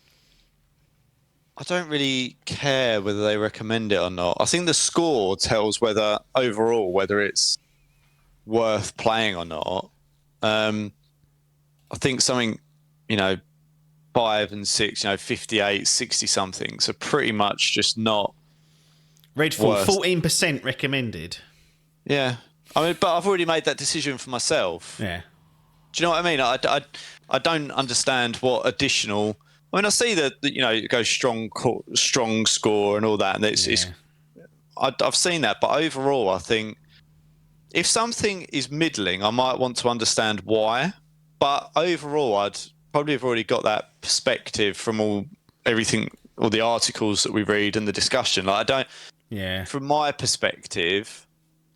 don't really care whether they recommend it or not. I think the score tells whether it's worth playing or not. I think something, 5 and 6, 58, 60 something. So pretty much just not Redfall, 14% recommended. Yeah. I mean, but I've already made that decision for myself. Yeah. Do you know what I mean? I don't understand what additional. I mean, I see that it goes strong score and all that, and I've seen that. But overall, I think if something is middling, I might want to understand why. But overall, I'd probably have already got that perspective from all the articles that we read and the discussion. Like, I don't. Yeah. From my perspective,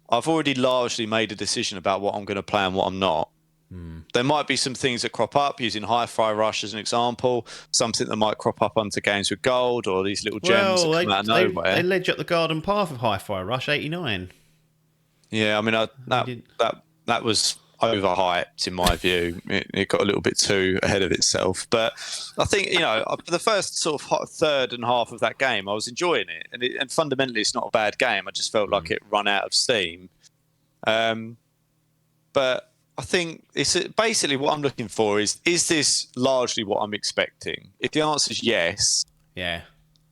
I've already largely made a decision about what I'm going to play and what I'm not. There might be some things that crop up, using Hi-Fi Rush as an example, something that might crop up onto games with gold or these little gems that come out of nowhere. They led you up the garden path of Hi-Fi Rush 89. Yeah, I mean, that was overhyped in my view. It got a little bit too ahead of itself. But I think, for the first sort of third and half of that game, I was enjoying it. And fundamentally, it's not a bad game. I just felt like it run out of steam. But I think it's basically what I'm looking for is this largely what I'm expecting? If the answer is yes,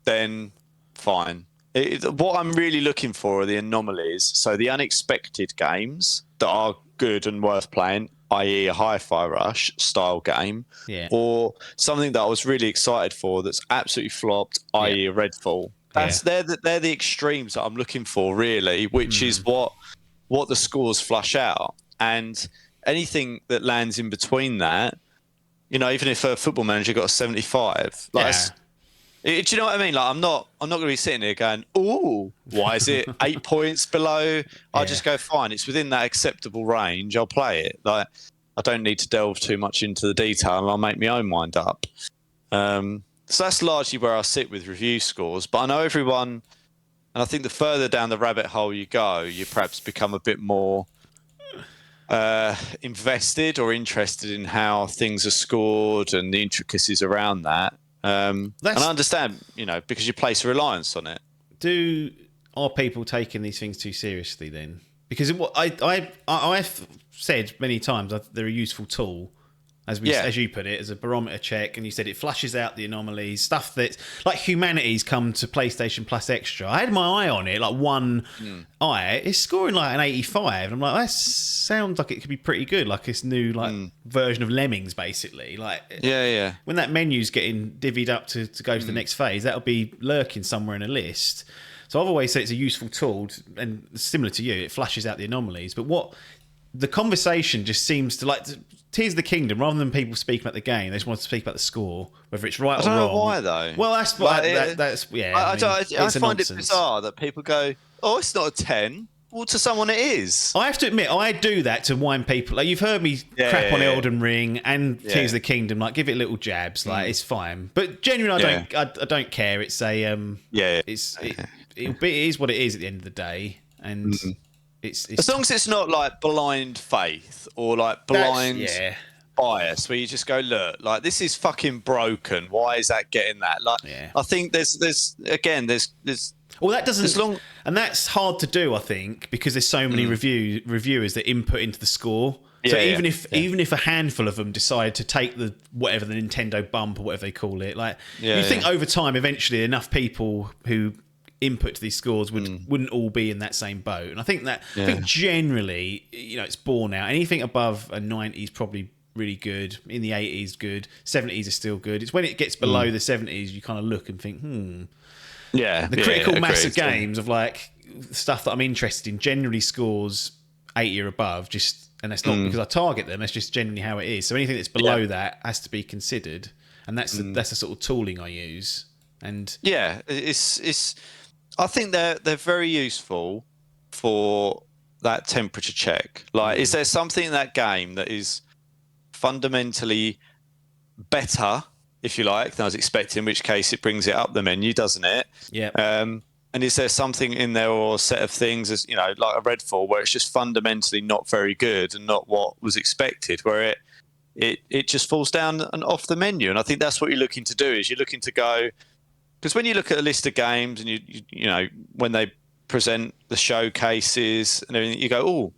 then fine. What I'm really looking for are the anomalies. So the unexpected games that are good and worth playing, i.e. a Hi-Fi Rush style game, or something that I was really excited for that's absolutely flopped, i.e. a Redfall. They're the extremes that I'm looking for, really, which is what the scores flush out. And anything that lands in between that, even if a Football Manager got a 75, do you know what I mean? Like, I'm not going to be sitting here going, "Ooh, why is it 8 points below?" I just go, "Fine, it's within that acceptable range. I'll play it." Like, I don't need to delve too much into the detail, and I'll make my own mind up. So that's largely where I sit with review scores. But I know everyone, and I think the further down the rabbit hole you go, you perhaps become a bit more invested or interested in how things are scored and the intricacies around that. And I understand, because you place a reliance on it. Are people taking these things too seriously then? Because I've said many times they're a useful tool, as you put it, as a barometer check, and you said it flushes out the anomalies, stuff that's like Humanity's come to PlayStation Plus Extra. I had my eye on it, like one eye. It's scoring like an 85, and I'm like, that sounds like it could be pretty good, like this new version of Lemmings, basically. Like, when that menu's getting divvied up to go to the next phase, that'll be lurking somewhere in a list. So I've always said it's a useful tool, and similar to you, it flushes out the anomalies. But what the conversation just seems to Tears of the Kingdom, rather than people speaking about the game, they just want to speak about the score, whether it's right or wrong. I don't know why though. Well, that's I find it bizarre that people go, "Oh, it's not a 10." Well, to someone it is. I have to admit, I do that to wind people. Like, you've heard me crap on Elden Ring and Tears of the Kingdom. Like, give it little jabs. Like, it's fine. But genuinely, I don't care. It's it is what it is at the end of the day, and it's as long as it's not like blind faith or like blind bias, where you just go, "Look, like, this is fucking broken. Why is that getting that?" Like, I think there's well, that doesn't, and that's hard to do, I think, because there's so many reviewers that input into the score. So even if a handful of them decide to take the Nintendo bump or whatever they call it, you think over time, eventually, enough people who input to these scores wouldn't all be in that same boat. And I think generally, it's borne out. Anything above a 90 is probably really good. In the 80s, good. 70s are still good. It's when it gets below the 70s you kind of look and think, the critical mass of games of like stuff that I'm interested in generally scores 80 or above, and that's not because I target them, that's just generally how it is. So anything that's below that has to be considered, and that's the sort of tooling I use. And it's I think they're very useful for that temperature check. Like, is there something in that game that is fundamentally better, if you like, than I was expecting, in which case it brings it up the menu, doesn't it? Yeah. And is there something in there or a set of things, as like a Redfall, where it's just fundamentally not very good and not what was expected, where it just falls down and off the menu? And I think that's what you're looking to do, is you're looking to go, because when you look at a list of games and you when they present the showcases and everything, you go,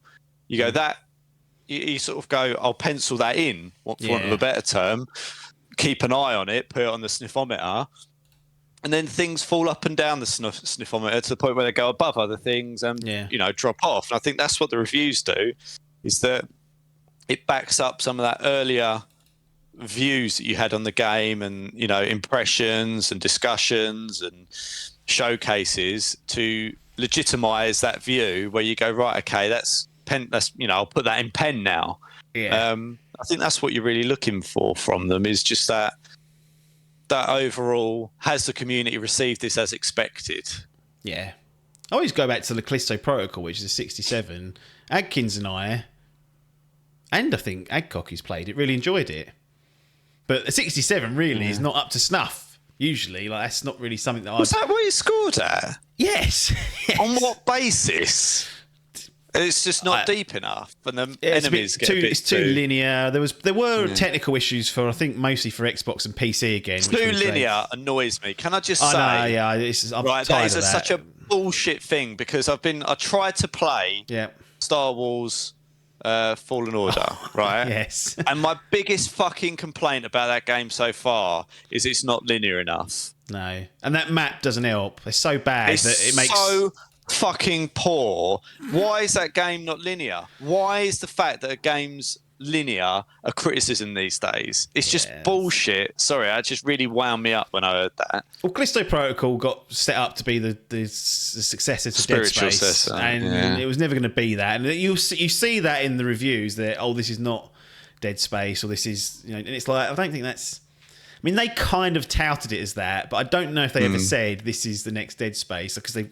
you sort of go, I'll pencil that in, for want of a better term, keep an eye on it, put it on the sniffometer, and then things fall up and down the sniffometer to the point where they go above other things and drop off. And I think that's what the reviews do, is that it backs up some of that earlier views that you had on the game, and impressions and discussions and showcases to legitimize that view where you go, right, okay, that's pen, that's I'll put that in pen now. I think that's what you're really looking for from them, is just that overall, has the community received this as expected? I always go back to the Callisto Protocol, which is a 67. Adkins and I think Adcock, who's played it, really enjoyed it. But a 67 really is not up to snuff, usually. Like, that's not really something that Was that what you scored at? Yes. On what basis? It's just not deep enough, and the enemies get a bit it's too linear. There were technical issues for, I think, mostly for Xbox and PC again. Too linear annoys me. Can I just say? That is such a bullshit thing, because I tried to play Star Wars Fallen Order, right? Yes. And my biggest fucking complaint about that game so far is it's not linear enough. No, and that map doesn't help. It's so bad that it makes so fucking poor. Why is that game not linear? Why is the fact that a game's linear a criticism these days? It's just bullshit. Sorry, that just really wound me up when I heard that. Well, Callisto Protocol got set up to be the successor to Dead Space, and it was never going to be that. And you see that in the reviews that, this is not Dead Space, or this is, and it's like, I don't think that's. I mean, they kind of touted it as that, but I don't know if they ever said this is the next Dead Space, because I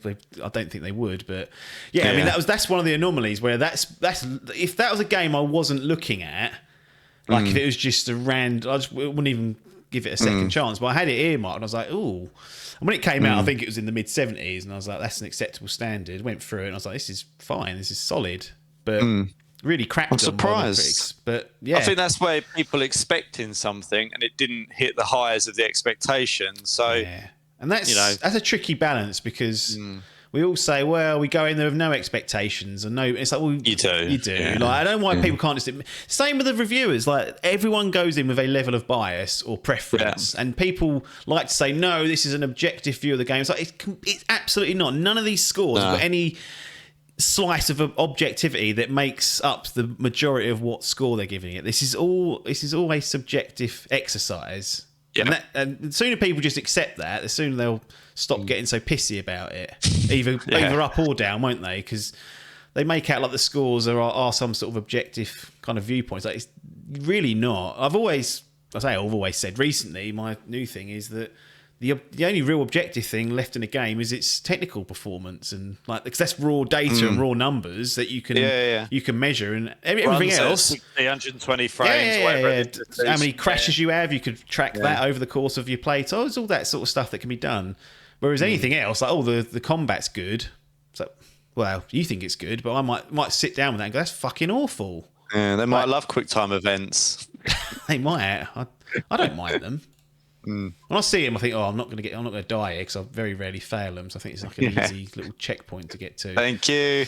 don't think they would. But I mean, that's one of the anomalies where that's if that was a game I wasn't looking at, like if it was just a random, I wouldn't even give it a second chance. But I had it earmarked, and I was like, ooh. And when it came out, I think it was in the mid 70s, and I was like, that's an acceptable standard. Went through it, and I was like, this is fine, this is solid, but. Really cracked. I'm surprised, critics, but I think that's where people expecting something and it didn't hit the highs of the expectations. So, and that's a tricky balance, because we all say, well, we go in there with no expectations and no. It's like, well, you do. Yeah. Like, I don't know why people can't just. Same with the reviewers. Like, everyone goes in with a level of bias or preference, and people like to say, no, this is an objective view of the game. It's like, it's absolutely not. None of these scores have got any slice of objectivity that makes up the majority of what score they're giving it. This is all a subjective exercise. And the sooner people just accept that, the sooner they'll stop getting so pissy about it. Either up or down, won't they? Because they make out like the scores are some sort of objective kind of viewpoints. Like, it's really not. I've always said recently, my new thing is that the only real objective thing left in a game is its technical performance, and because that's raw data and raw numbers that you can you can measure, and everything else. 120 frames. How many crashes you have, you could track that over the course of your play. So it's all that sort of stuff that can be done. Whereas anything else, like, the combat's good. So, well, you think it's good, but I might sit down with that and go, that's fucking awful. Yeah, they might love QuickTime events. They might. I don't mind them. When I see him, I think, I'm not going to die here, because I very rarely fail them. So I think it's like an easy little checkpoint to get to. Thank you.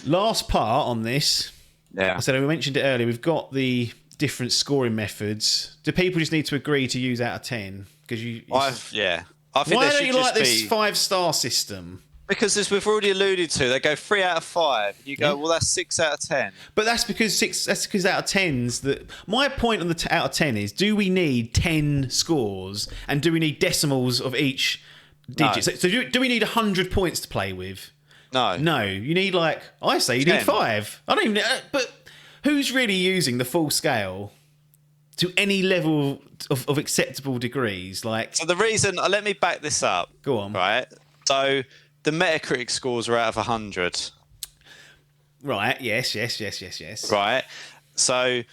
Last part on this. I said, we mentioned it earlier. We've got the different scoring methods. Do people just need to agree to use out of 10? Because I think why don't you like this 5-star system? Because, as we've already alluded to, they go 3 out of 5. You go, well, that's 6 out of 10. But that's because out of 10s. My point on the out of 10 is: do we need 10 scores, and do we need decimals of each digit? No. So do we need 100 points to play with? No. No. You need, I say, you need 5. I don't even. But who's really using the full scale to any level of acceptable degrees? So the reason, let me back this up. Go on. Right. So the Metacritic scores are out of 100. Right. Yes. Right. So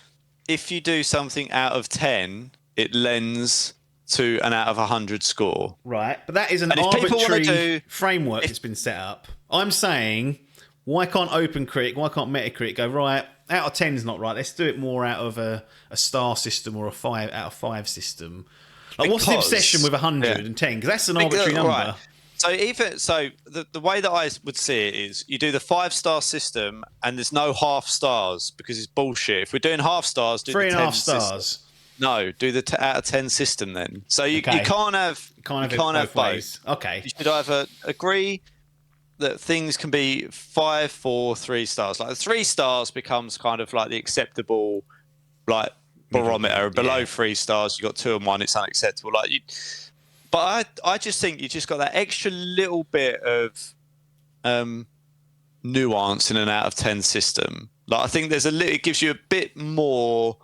if you do something out of 10, it lends to an out of 100 score. Right. But that is an arbitrary framework that's been set up. I'm saying, why can't OpenCritic, why can't Metacritic go, right, out of 10 is not right, let's do it more out of a star system or a 5 out of 5 system. What's the obsession with 110? Because that's an arbitrary number. Right. So the way that I would see it is, you do the 5-star system and there's no half stars, because it's bullshit. If we're doing half stars, do 3.5 the 10 stars. No, do the out of 10 system then. So you can't have both. Okay. You should either agree that things can be 5, 4, 3 stars. Like 3 stars becomes kind of like the acceptable like barometer. Below 3 stars, you got 2 and 1. It's unacceptable. But I just think you just got that extra little bit of nuance in an out of 10 system. Like I think it gives you a bit more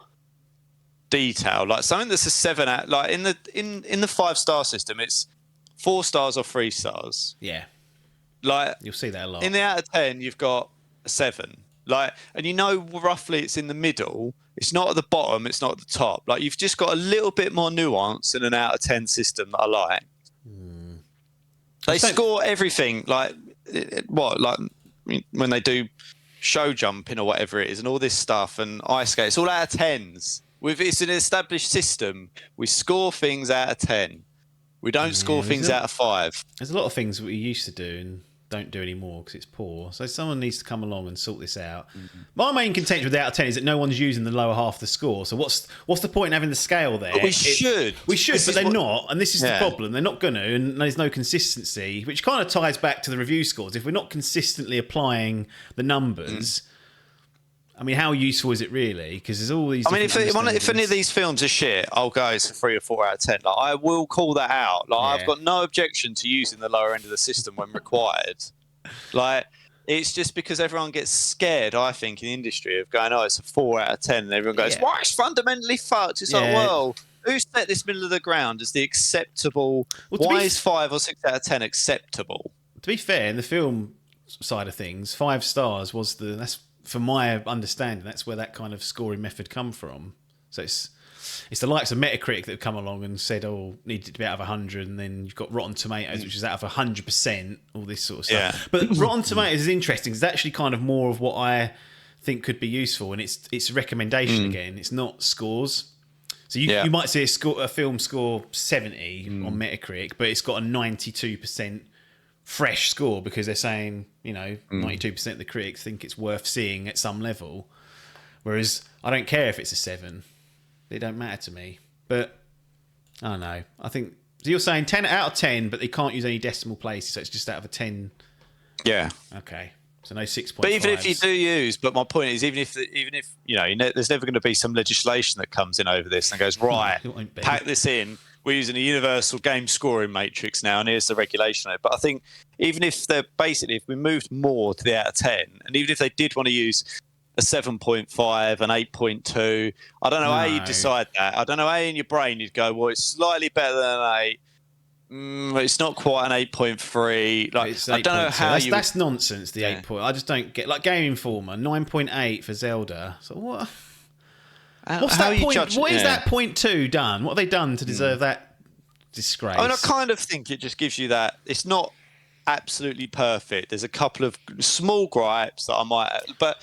detail. Like something that's a 7 out. Like in the 5-star system, it's 4 stars or 3 stars. Yeah. Like you'll see that a lot. In the out of 10, you've got a 7. Like, and roughly it's in the middle. It's not at the bottom. It's not at the top. Like you've just got a little bit more nuance in an out of 10 system that I like. They score everything. Like like when they do show jumping or whatever it is, and all this stuff and ice skate. It's all out of 10s. It's an established system. We score things out of 10. We don't score things out of 5. There's a lot of things that we used to do and don't do anymore because it's poor. So someone needs to come along and sort this out. My main contention with the out of 10 is that no one's using the lower half of the score. So what's the point in having the scale there? But we should, but they're not, and this is the problem. They're not going to, and there's no consistency, which kind of ties back to the review scores. If we're not consistently applying the numbers. I mean, how useful is it really? Because there's all these. I mean, if any of these films are shit, I'll go it's a 3 or 4 out of 10. Like, I will call that out. Like, I've got no objection to using the lower end of the system when required. Like, it's just because everyone gets scared, I think, in the industry of going, oh, it's a 4 out of 10, and everyone goes, well, it's fundamentally fucked. It's like, well, who set this middle of the ground as the acceptable? Why is 5 or 6 out of 10 acceptable? To be fair, in the film side of things, 5 stars that's. From my understanding, that's where that kind of scoring method come from. So it's the likes of Metacritic that have come along and said, "Oh, need it to be out of 100," and then you've got Rotten Tomatoes, which is out of 100%, all this sort of stuff. Yeah. But Rotten Tomatoes is interesting. It's actually kind of more of what I think could be useful, and it's a recommendation again. It's not scores. So you might see a film score 70 on Metacritic, but it's got a 92%. Fresh score because they're saying 92% of the critics think it's worth seeing at some level, whereas I don't care if it's a 7. It don't matter to me. But I don't know. I think so you're saying 10 out of 10, but they can't use any decimal places, so it's just out of a 10. Yeah. Okay. So no 6.5. But even if you do use, but my point is, even if there's never going to be some legislation that comes in over this and goes right, pack this in. We're using a universal game scoring matrix now, and here's the regulation on it. But I think even if if we moved more to the out of 10, and even if they did want to use a 7.5, an 8.2, I don't know how you'd decide that. I don't know how in your brain you'd go, well, it's slightly better than an 8. It's not quite an 8.3. Like I don't know how that's nonsense. The 8 point. I just don't get like Game Informer 9.8 for Zelda. So what? What's that point? What is that 0.2 done? What have they done to deserve that disgrace? I mean, I kind of think it just gives you that. It's not absolutely perfect. There's a couple of small gripes that I might, but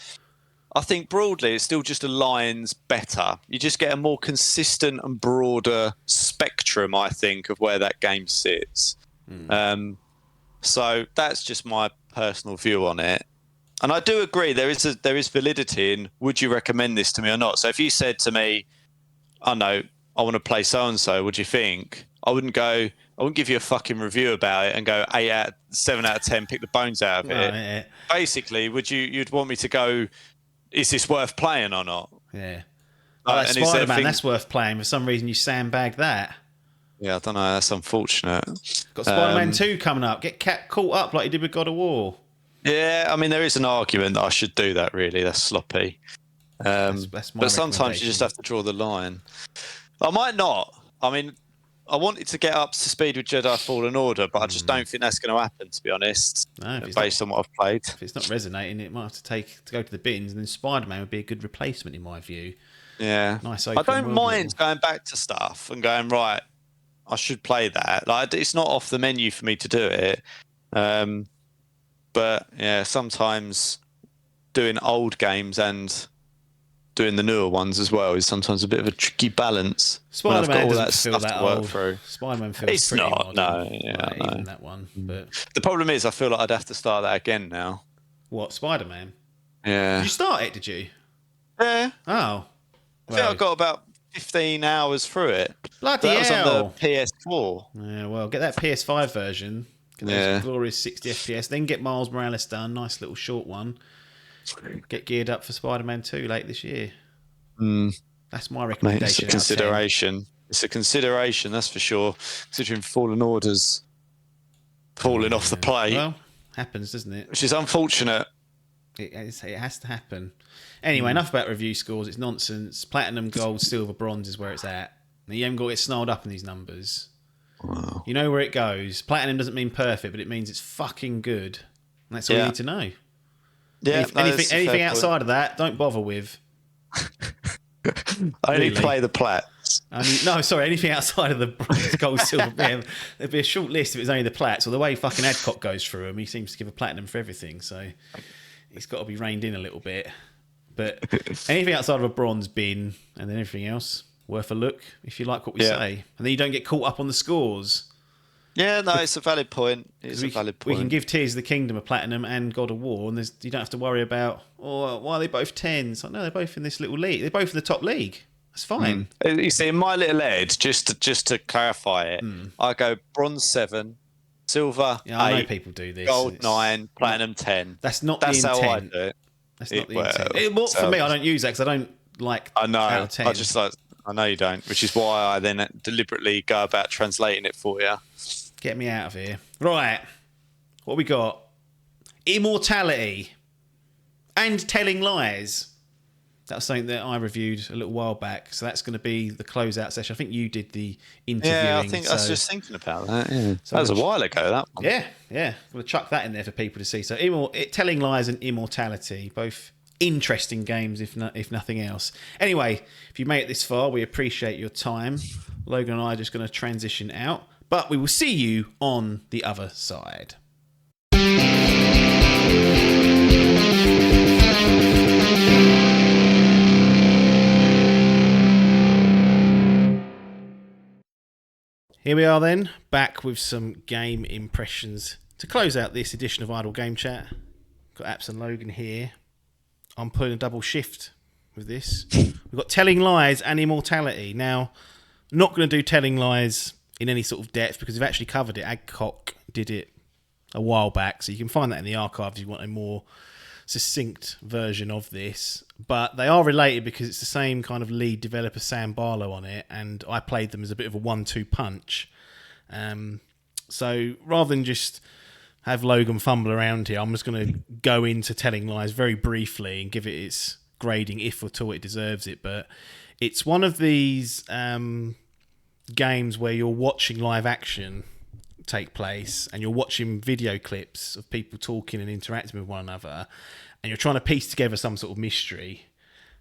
I think broadly it still just aligns better. You just get a more consistent and broader spectrum, I think, of where that game sits. So that's just my personal view on it. And I do agree there is validity in would you recommend this to me or not. So if you said to me, I want to play so and so, what do you think? I wouldn't give you a fucking review about it and go 7 out of 10, pick the bones out of it. Yeah. Basically, you'd want me to go, is this worth playing or not? Yeah. Spider-Man, that's worth playing. For some reason you sandbagged that. Yeah, I don't know, that's unfortunate. Got Spider-Man 2 coming up. Get caught up like you did with God of War. Yeah, I mean, there is an argument that I should do that, really. That's sloppy. That's but sometimes you just have to draw the line. I might not. I mean, I wanted to get up to speed with Jedi Fallen Order, but I just don't think that's going to happen, to be honest, based on what I've played. If it's not resonating, it might have to go to the bins, and then Spider-Man would be a good replacement, in my view. Yeah. Nice I don't mind going back to stuff and going, right, I should play that. Like, it's not off the menu for me to do it. But yeah, sometimes doing old games and doing the newer ones as well is sometimes a bit of a tricky balance. Spider-Man doesn't feel that old. Spider-Man feels it's pretty not. Modern, Even that one. But the problem is, I feel like I'd have to start that again now. What, Spider-Man? Yeah. Did you start it? Did you? Yeah. Oh. I think I got about 15 hours through it. Bloody that was hell. on the PS4. Yeah, well, get that PS5 version. Get those glorious 60 FPS. Then get Miles Morales done. Nice little short one. Get geared up for Spider-Man 2 late this year. That's my recommendation. Mate, it's a consideration. It's a consideration, that's for sure. Considering Fallen Order's falling off the plate. Well, happens, doesn't it? Which is unfortunate. It has to happen. Anyway, enough about review scores. It's nonsense. Platinum, gold, silver, bronze is where it's at. And you haven't got to get snarled up in these numbers. Wow. You know where it goes. Platinum doesn't mean perfect, but it means it's fucking good. And that's all you need to know. Yeah. Anything outside of that, don't bother with. I only play the plats. Anything outside of the bronze, gold, silver. There'd be a short list if it's only the plats. Or the way fucking Adcock goes through them, he seems to give a platinum for everything. So he's got to be reined in a little bit. But anything outside of a bronze bin, and then everything else, worth a look if you like what we say. And then you don't get caught up on the scores. Yeah, no, it's a valid point. We can give Tears of the Kingdom a platinum and God of War, and you don't have to worry about, why are they both 10s? Like, no, they're both in this little league. They're both in the top league. That's fine. You see, in my little head, just to clarify it, I go bronze 7, silver 8, I know people do this. Gold 9, platinum 10. That's not the intent. How I do it. That's not the intent. For me, I don't use that because I don't like. I know. Out of 10. I know you don't, which is why I then deliberately go about translating it for you. Get me out of here. Right. What we got? Immortality and Telling Lies. That was something that I reviewed a little while back. So that's going to be the closeout session. I think you did the interviewing. Yeah, I was just thinking about that. Yeah. So that was a while ago, that one. Yeah. I'm going to chuck that in there for people to see. So Telling Lies and Immortality, both interesting games, if nothing else. Anyway, if you made it this far, we appreciate your time. Logan and I are just going to transition out. But we will see you on the other side. Here we are then, back with some game impressions to close out this edition of Idle Game Chat. Got Apps and Logan here. I'm putting a double shift with this. We've got Telling Lies and Immortality. Now, not going to do Telling Lies in any sort of depth because we've actually covered it. Adcock did it a while back, so you can find that in the archives if you want a more succinct version of this. But they are related because it's the same kind of lead developer, Sam Barlow, on it, and I played them as a bit of a 1-2 punch. So rather than just have Logan fumble around here, I'm just going to go into Telling Lies very briefly and give it its grading if at all it deserves it. But it's one of these games where you're watching live action take place and you're watching video clips of people talking and interacting with one another, and you're trying to piece together some sort of mystery.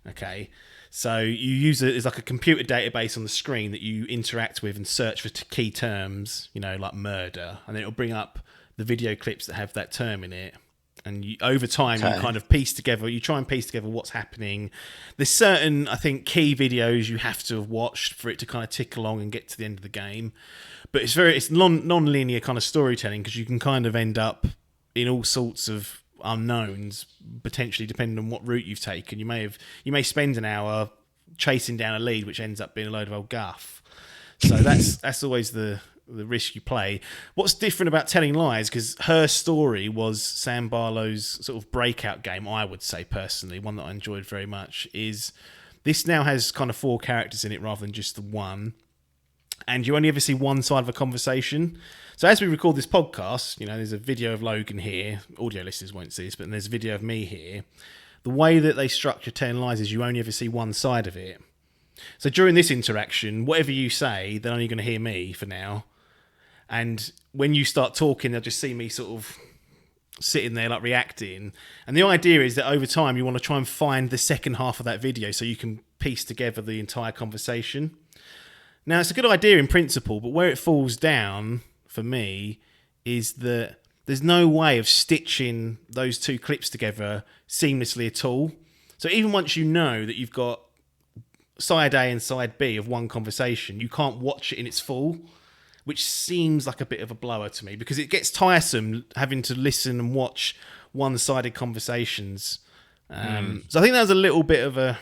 Okay, so you use it as like a computer database on the screen that you interact with and search for key terms, like murder, and then it'll bring up the video clips that have that term in it. And over time, you kind of try and piece together what's happening. There's certain, I think, key videos you have to have watched for it to kind of tick along and get to the end of the game. But it's non-linear kind of storytelling because you can kind of end up in all sorts of unknowns, potentially depending on what route you've taken. You may spend an hour chasing down a lead, which ends up being a load of old guff. So that's always the risk you play. What's different about Telling Lies, because her story was Sam Barlow's sort of breakout game, I would say personally, one that I enjoyed very much, is this now has kind of 4 characters in it rather than just the one, and you only ever see one side of a conversation. So as we record this podcast, there's a video of Logan here, audio listeners won't see this, but there's a video of me here. The way that they structure Telling Lies is you only ever see one side of it. So during this interaction, whatever you say, they're only going to hear me for now. And when you start talking, they'll just see me sort of sitting there like reacting. And the idea is that over time, you want to try and find the second half of that video so you can piece together the entire conversation. Now, it's a good idea in principle, but where it falls down for me is that there's no way of stitching those 2 clips together seamlessly at all. So even once you know that you've got side A and side B of one conversation, you can't watch it in its full, which seems like a bit of a blower to me because it gets tiresome having to listen and watch one-sided conversations. So I think that was a little bit of a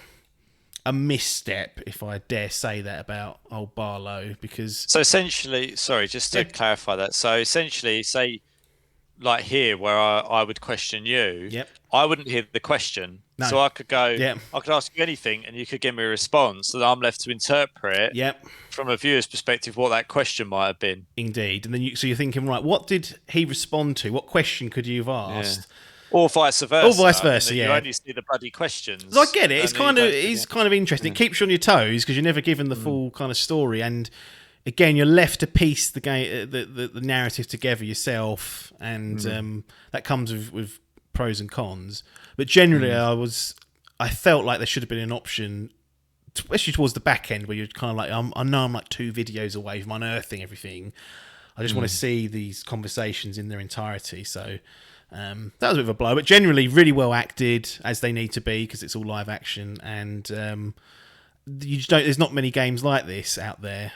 a misstep, if I dare say that about old Barlow, because... So essentially, sorry, just to clarify that. So essentially, say, like here, where I would question you, Yep. I wouldn't hear the question. No. So I could go, Yep. I could ask you anything and you could give me a response. So that I'm left to interpret Yep. from a viewer's perspective what that question might have been. Indeed. And then so you're thinking, right, what did he respond to? What question could you have asked? Yeah. Or vice versa. Or vice versa, You yeah. only see the bloody questions. I get it. It's kind of interesting. It keeps you on your toes because you're never given the full kind of story. And again, you're left to piece the game, the narrative together yourself, and that comes with pros and cons. But generally, I felt like there should have been an option, especially towards the back end, where you're kind of like, I know I'm like 2 videos away from unearthing everything. I just want to see these conversations in their entirety. So that was a bit of a blow, but generally really well acted, as they need to be, because it's all live action, and there's not many games like this out there.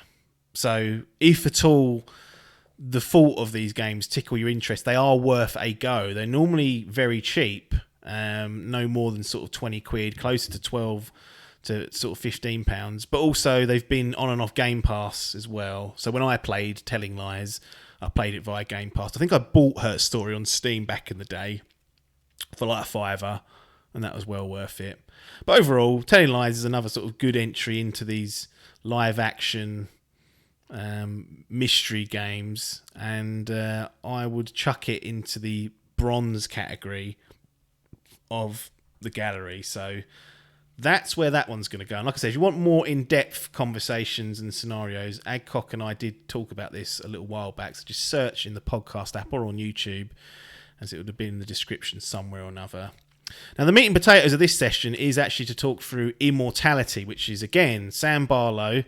So if at all the thought of these games tickle your interest, they are worth a go. They're normally very cheap, no more than sort of 20 quid, closer to 12 to sort of £15, but also they've been on and off Game Pass as well. So when I played Telling Lies, I played it via Game Pass. I think I bought Her Story on Steam back in the day for like a £5, and that was well worth it. But overall, Telling Lies is another sort of good entry into these live action mystery games, and I would chuck it into the bronze category of the gallery. So that's where that one's going to go. And like I said, if you want more in-depth conversations and scenarios, Adcock and I did talk about this a little while back, so just search in the podcast app or on YouTube, as it would have been in the description somewhere or another. Now, the meat and potatoes of this session is actually to talk through Immortality, which is, again, Sam Barlow,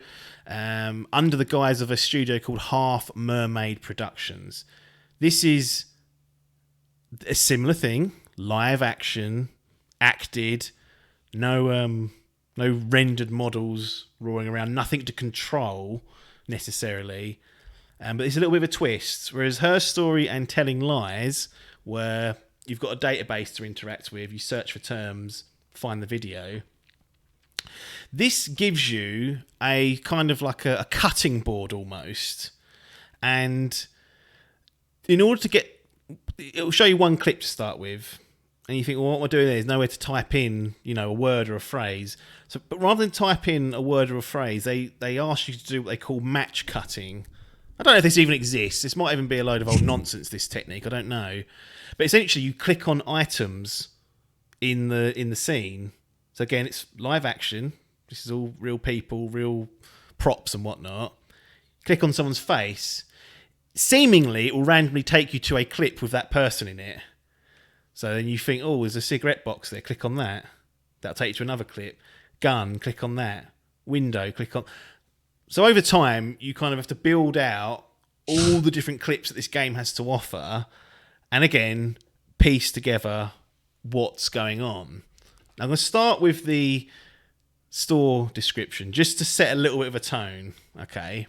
under the guise of a studio called Half Mermaid Productions. This is a similar thing, live action, acted, no rendered models roaring around, nothing to control necessarily, but it's a little bit of a twist. Whereas Her Story and Telling Lies, where you've got a database to interact with, you search for terms, find the video. This gives you a kind of like a cutting board almost, and in order to get, it'll show you one clip to start with. And you think, well, what am I doing there? There's nowhere to type in, a word or a phrase. So, but rather than type in a word or a phrase, they ask you to do what they call match cutting. I don't know if this even exists. This might even be a load of old nonsense, this technique. I don't know. But essentially, you click on items in the scene. So again, it's live action. This is all real people, real props and whatnot. Click on someone's face. Seemingly, it will randomly take you to a clip with that person in it. So then you think, oh, there's a cigarette box there. Click on that. That'll take you to another clip. Gun, click on that. Window, click on... So over time, you kind of have to build out all the different clips that this game has to offer, and again, piece together what's going on. Now, I'm going to start with the store description, just to set a little bit of a tone, okay?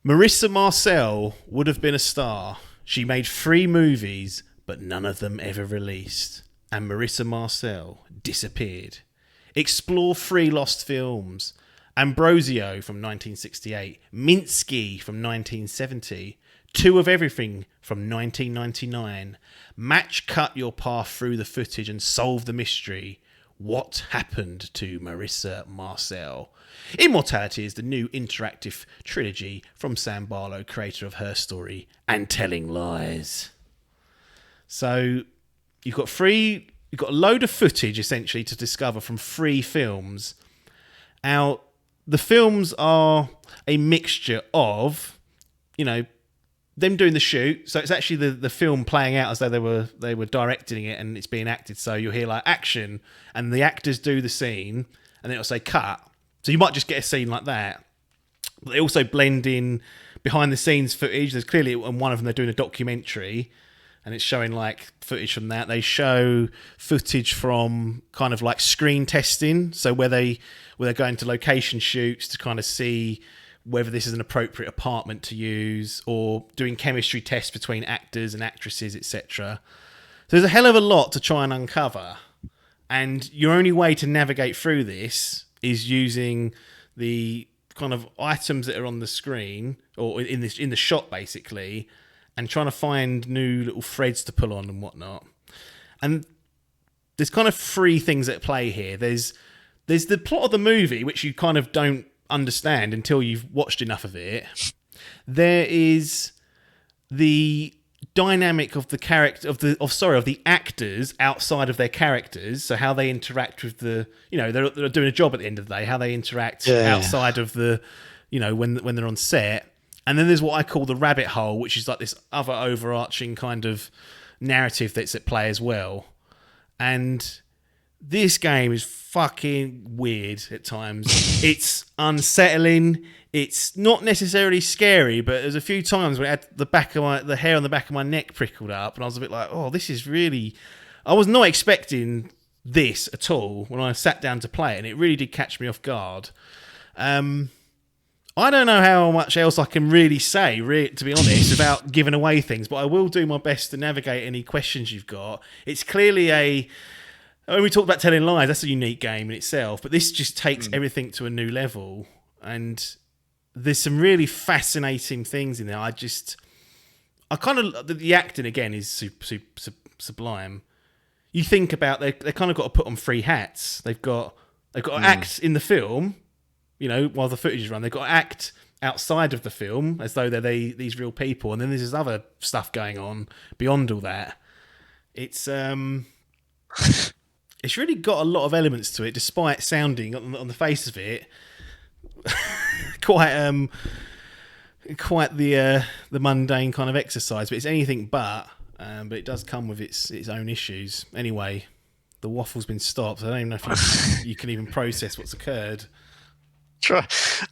Marissa Marcel would have been a star. She made 3 movies, but none of them ever released. And Marissa Marcel disappeared. Explore 3 lost films. Ambrosio from 1968. Minsky from 1970. 2 of Everything from 1999. Match cut your path through the footage and solve the mystery. What happened to Marissa Marcel? Immortality is the new interactive trilogy from Sam Barlow, creator of Her Story and Telling Lies. So you've got a load of footage essentially to discover from 3 films. Now, the films are a mixture of, them doing the shoot. So it's actually the film playing out as though they were directing it and it's being acted. So you'll hear like action and the actors do the scene and then it'll say cut. So you might just get a scene like that. But they also blend in behind the scenes footage. There's clearly on one of them they're doing a documentary. And it's showing like footage from that. They show footage from kind of like screen testing. So where they're going to location shoots to kind of see whether this is an appropriate apartment to use, or doing chemistry tests between actors and actresses, etc. So there's a hell of a lot to try and uncover. And your only way to navigate through this is using the kind of items that are on the screen or in the shot, basically, and trying to find new little threads to pull on and whatnot. And there's kind of three things at play here. There's the plot of the movie, which you kind of don't understand until you've watched enough of it. There is the dynamic of the character of the actors outside of their characters, so how they interact with they're doing a job at the end of the day, how they interact outside of the when they're on set. And then there's what I call the rabbit hole, which is like this other overarching kind of narrative that's at play as well. And this game is fucking weird at times. It's unsettling. It's not necessarily scary, but there's a few times where I had the hair on the back of my neck prickled up, and I was a bit like, oh, this is really... I was not expecting this at all when I sat down to play it, and it really did catch me off guard. I don't know how much else I can really say, to be honest, without giving away things, but I will do my best to navigate any questions you've got. It's clearly when we talked about telling lies, that's a unique game in itself, but this just takes everything to a new level, and there's some really fascinating things in there. The acting again is super sublime. You think about they kind of got to put on three hats. They've got to act in the film, while the footage is run. They've got to act outside of the film as though they're these real people, and then there's this other stuff going on beyond all that. It's it's really got a lot of elements to it, despite sounding on the face of it quite the mundane kind of exercise. But it's anything but it does come with its own issues. Anyway, the waffle's been stopped. I don't even know if you can even process what's occurred.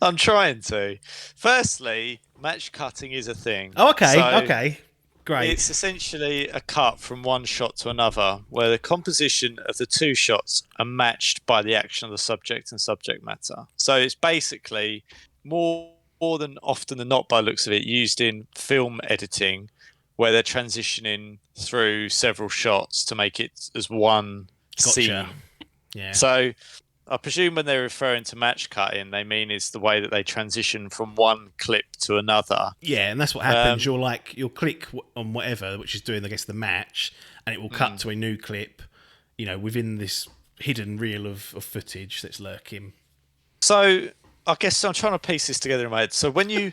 I'm trying to. Firstly, match cutting is a thing. Oh, okay, okay. Great. It's essentially a cut from one shot to another, where the composition of the two shots are matched by the action of the subject and subject matter. So it's basically more than often than not, by the looks of it, used in film editing, where they're transitioning through several shots to make it as one scene. Yeah. So I presume when they're referring to match cutting, they mean it's the way that they transition from one clip to another. Yeah, and that's what happens. You'll click on whatever, which is doing, I guess, the match, and it will cut to a new clip, within this hidden reel of footage that's lurking. So I guess I'm trying to piece this together in my head. So when you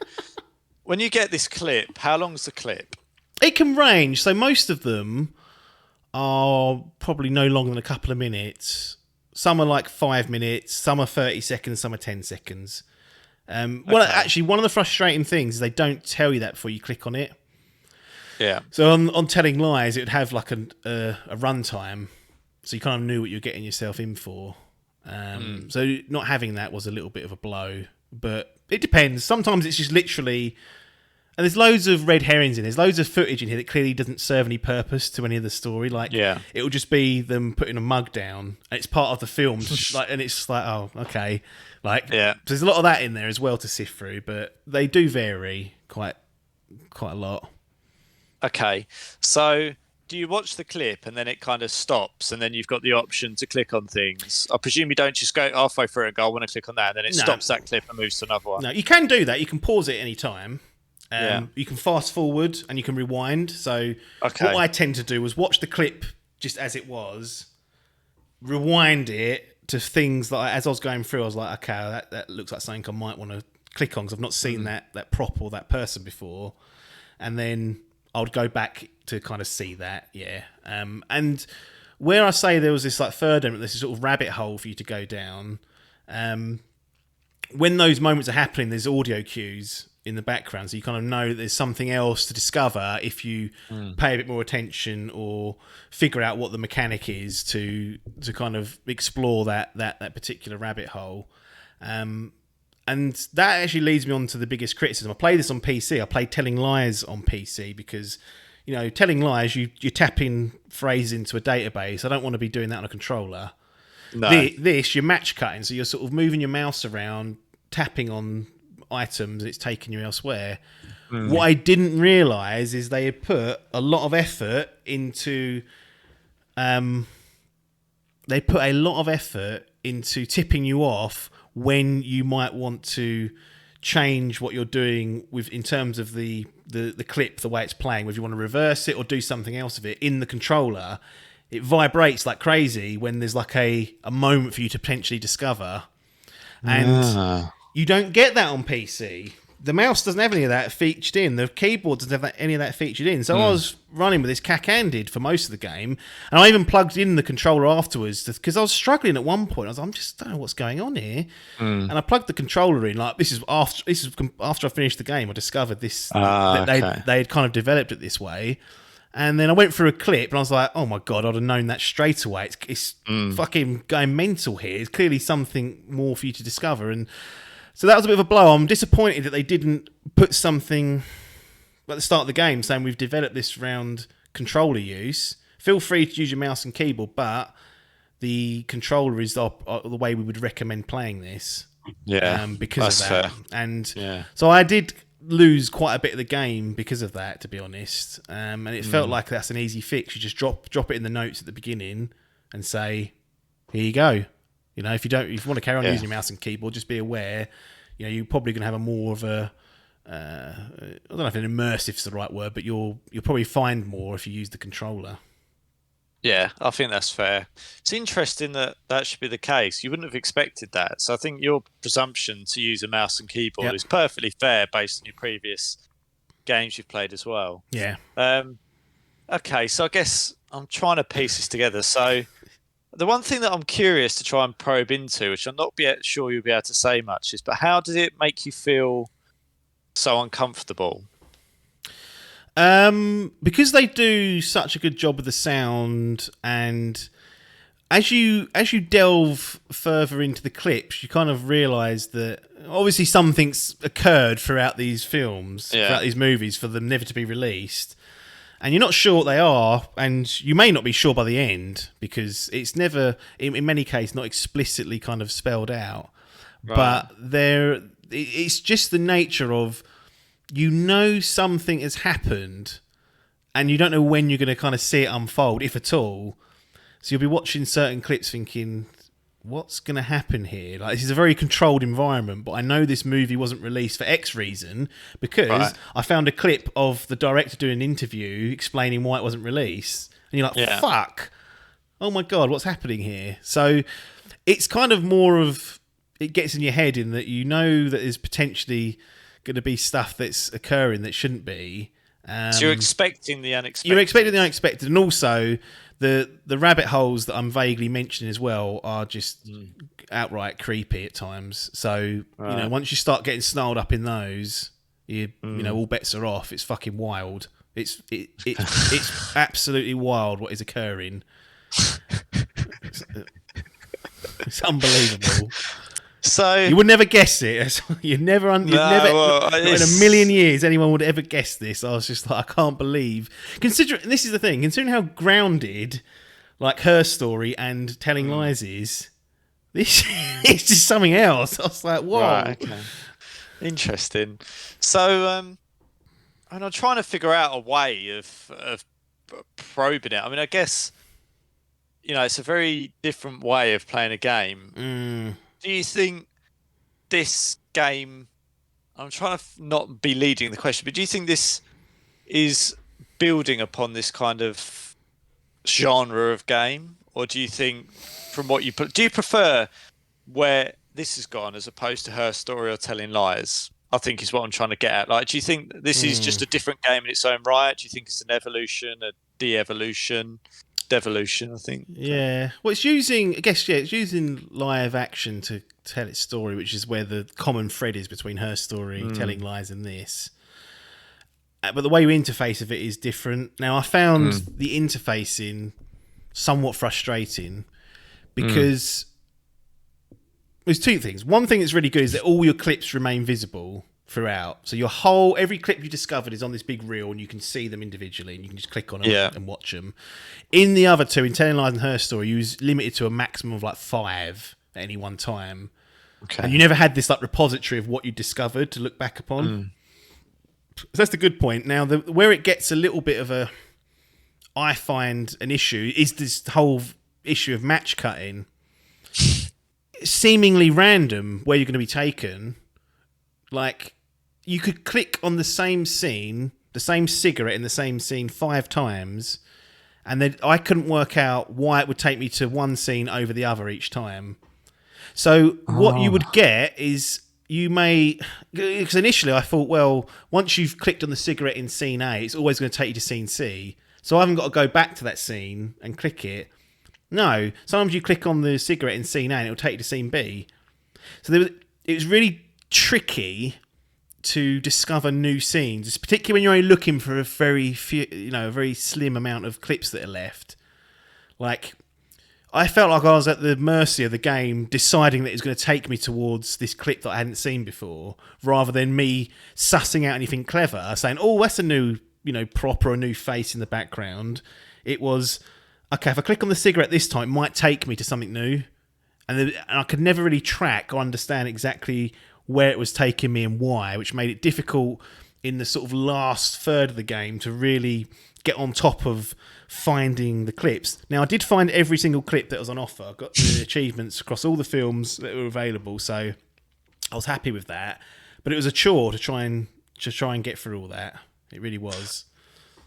get this clip, how long's the clip? It can range. So most of them are probably no longer than a couple of minutes. Some are like 5 minutes, some are 30 seconds, some are 10 seconds. Well, actually, one of the frustrating things is they don't tell you that before you click on it. Yeah. So on Telling Lies, it would have like a runtime, so you kind of knew what you're getting yourself in for. So not having that was a little bit of a blow, but it depends. Sometimes it's just literally... And there's loads of red herrings in. There's loads of footage in here that clearly doesn't serve any purpose to any of the story. Like, it will just be them putting a mug down, and it's part of the film. And it's just like, oh, okay. Like, so there's a lot of that in there as well to sift through, but they do vary quite a lot. Okay, so do you watch the clip and then it kind of stops, and then you've got the option to click on things? I presume you don't just go halfway through and go, I want to click on that, and then it stops that clip and moves to another one. No, you can do that. You can pause it any time. You can fast forward and you can rewind. So what I tend to do was watch the clip just as it was, rewind it to things that as I was going through, I was like, okay, that looks like something I might want to click on because I've not seen that prop or that person before. And then I would go back to kind of see that, and where I say there was this like third element, this sort of rabbit hole for you to go down, when those moments are happening, there's audio cues in the background, so you kind of know that there's something else to discover if you pay a bit more attention or figure out what the mechanic is to kind of explore that particular rabbit hole. And that actually leads me on to the biggest criticism. I play this on PC. I play Telling Lies on PC because, Telling Lies, you tap in phrases into a database. I don't want to be doing that on a controller. No. This, you're match cutting, so you're sort of moving your mouse around, tapping on items, it's taking you elsewhere. What I didn't realise is they had put a lot of effort into the they put a lot of effort into tipping you off when you might want to change what you're doing with in terms of the clip, the way it's playing, whether you want to reverse it or do something else with it in the controller. It vibrates like crazy when there's like a moment for you to potentially discover. And you don't get that on PC. The mouse doesn't have any of that featured in. The keyboard doesn't have any of that featured in. So I was running with this cack-handed for most of the game. And I even plugged in the controller afterwards because I was struggling at one point. I was like, don't know what's going on here. And I plugged the controller in. Like this is after I finished the game. I discovered this that they had kind of developed it this way. And then I went through a clip and I was like, oh my God, I'd have known that straight away. It's fucking going mental here. It's clearly something more for you to discover. And so that was a bit of a blow. I'm disappointed that they didn't put something at the start of the game saying we've developed this around controller use. Feel free to use your mouse and keyboard, but the controller is the way we would recommend playing this. Yeah, because of that. Fair. And so I did lose quite a bit of the game because of that, to be honest. And it felt like that's an easy fix. You just drop it in the notes at the beginning and say, here you go. You know, if you want to carry on using your mouse and keyboard, just be aware. You know, you're probably going to have a more of a I don't know if an immersive is the right word, but you'll probably find more if you use the controller. Yeah, I think that's fair. It's interesting that should be the case. You wouldn't have expected that. So I think your presumption to use a mouse and keyboard is perfectly fair based on your previous games you've played as well. Yeah. Okay, so I guess I'm trying to piece this together. So the one thing that I'm curious to try and probe into, which I'm not sure you'll be able to say much, is, but how did it make you feel so uncomfortable? Because they do such a good job with the sound, and as you delve further into the clips, you kind of realise that obviously something's occurred throughout these films, throughout these movies, for them never to be released. And you're not sure what they are, and you may not be sure by the end, because it's never, in many cases, not explicitly kind of spelled out. Right. But it's just the nature of, you know, something has happened, and you don't know when you're going to kind of see it unfold, if at all. So you'll be watching certain clips thinking, what's going to happen here? Like, this is a very controlled environment, but I know this movie wasn't released for X reason, because I found a clip of the director doing an interview explaining why it wasn't released. And you're like, fuck, oh my God, what's happening here? So it's kind of more of, it gets in your head in that you know that there's potentially going to be stuff that's occurring that shouldn't be. So you're expecting the unexpected. You're expecting the unexpected, and also the rabbit holes that I'm vaguely mentioning as well are just outright creepy at times. So you know, once you start getting snarled up in those, you know, all bets are off. It's fucking wild. It's absolutely wild what is occurring. It's unbelievable. So you would never guess it. In a million years anyone would ever guess this. I was just like, I can't believe. Considering this is the thing, considering how grounded like Her Story and Telling Lies is, this it's just something else. I was like, whoa. Right, okay. Interesting. So and I'm trying to figure out a way of probing it. I mean, I guess, you know, it's a very different way of playing a game. Do you think this game, I'm trying to not be leading the question, but do you think this is building upon this kind of genre of game? Or do you think, from what do you prefer where this has gone as opposed to Her Story or Telling Lies? I think is what I'm trying to get at. Like, do you think this is just a different game in its own right? Do you think it's an evolution, a de-evolution? Devolution, I think. Yeah. Well, it's using live action to tell its story, which is where the common thread is between Her Story, Telling Lies, and this. But the way you interface with it is different. Now, I found the interfacing somewhat frustrating because there's two things. One thing that's really good is that all your clips remain visible throughout. So every clip you discovered is on this big reel, and you can see them individually, and you can just click on them and watch them. In the other two, in Telling Lies and Her Story, you was limited to a maximum of like 5 at any one time. Okay. And you never had this like repository of what you discovered to look back upon. So that's the good point. Now, where it gets a little bit of I find an issue is this whole issue of match cutting, seemingly random where you're going to be taken. Like, you could click on the same scene, the same cigarette in the same scene 5 times, and then I couldn't work out why it would take me to one scene over the other each time. So what you would get is you may... Because initially I thought, well, once you've clicked on the cigarette in scene A, it's always going to take you to scene C. So I haven't got to go back to that scene and click it. No, sometimes you click on the cigarette in scene A and it'll take you to scene B. So it was really tricky to discover new scenes, particularly when you're only looking for a very few, a very slim amount of clips that are left. Like, I felt like I was at the mercy of the game deciding that it was going to take me towards this clip that I hadn't seen before, rather than me sussing out anything clever, saying, oh, that's a new, prop or a new face in the background. It was, okay, if I click on the cigarette this time, it might take me to something new. And I could never really track or understand exactly where it was taking me and why, which made it difficult in the sort of last third of the game to really get on top of finding the clips. Now, I did find every single clip that was on offer. I got the achievements across all the films that were available, so I was happy with that. But it was a chore to try and get through all that. It really was.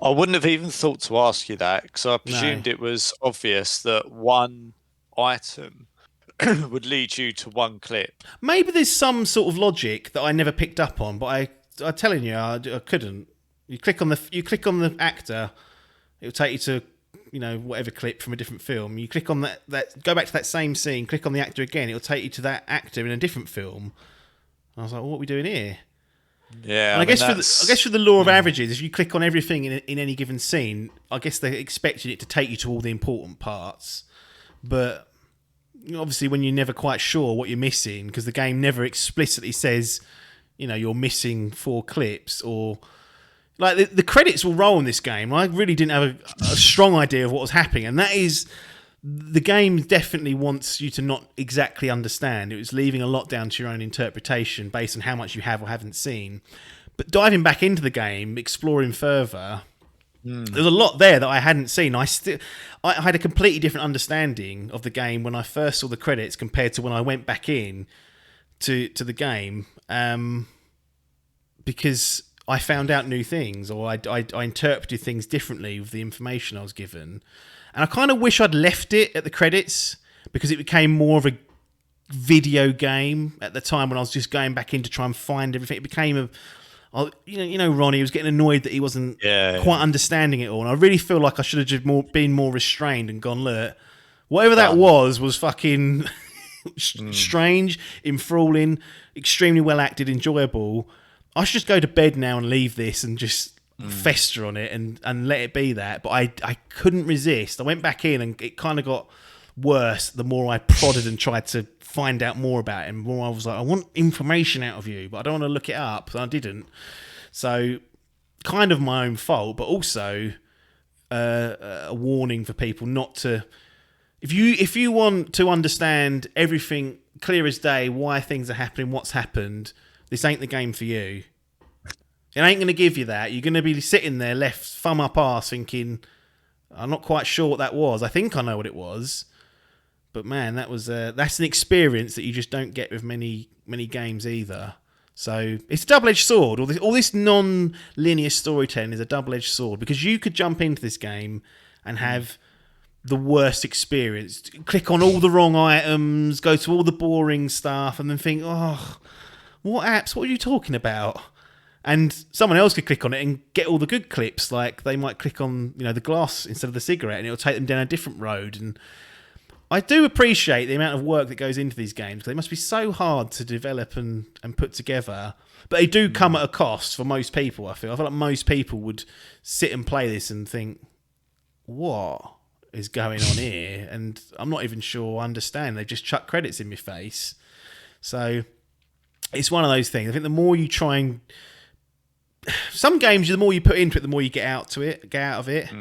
I wouldn't have even thought to ask you that, because I presumed it was obvious that one item would lead you to one clip. Maybe there's some sort of logic that I never picked up on, but I'm telling you, I couldn't. You click on the actor, it'll take you to whatever clip from a different film. You click on that go back to that same scene, click on the actor again, it'll take you to that actor in a different film. And I was like, well, what are we doing here? Yeah, and I guess for the law of averages, if you click on everything in any given scene, I guess they're expecting it to take you to all the important parts. But obviously, when you're never quite sure what you're missing, because the game never explicitly says, you're missing 4 clips, or like the credits will roll in this game. I really didn't have a strong idea of what was happening, and that is, the game definitely wants you to not exactly understand. It was leaving a lot down to your own interpretation based on how much you have or haven't seen. But diving back into the game, exploring further, there's a lot there that I hadn't seen. I had a completely different understanding of the game when I first saw the credits compared to when I went back in to the game, because I found out new things, or I interpreted things differently with the information I was given. And I kind of wish I'd left it at the credits, because it became more of a video game at the time when I was just going back in to try and find everything. It became Ronnie was getting annoyed that he wasn't quite understanding it all. And I really feel like I should have just been more restrained and gone, look, whatever that was fucking strange, enthralling, extremely well acted, enjoyable. I should just go to bed now and leave this and just fester on it and let it be that. But I couldn't resist. I went back in and it kind of got worse the more I prodded and tried to find out more about him. More I was like, I want information out of you, but I don't want to look it up. So I didn't. So kind of my own fault, but also a warning for people not to. If you want to understand everything clear as day, why things are happening, what's happened, this ain't the game for you. It ain't going to give you that. You're going to be sitting there left thumb up arse thinking, I'm not quite sure what that was. I think I know what it was. But man, that's an experience that you just don't get with many games either. So it's a double-edged sword. All this non-linear storytelling is a double-edged sword, because you could jump into this game and have the worst experience. Click on all the wrong items, go to all the boring stuff, and then think, oh, what apps? What are you talking about? And someone else could click on it and get all the good clips. Like they might click on the glass instead of the cigarette, and it'll take them down a different road. And I do appreciate the amount of work that goes into these games, because they must be so hard to develop and put together. But they do come at a cost for most people, I feel like most people would sit and play this and think, what is going on here? And I'm not even sure I understand. They just chuck credits in my face. So it's one of those things. I think the more you try and... Some games, the more you put into it, the more you get out of it.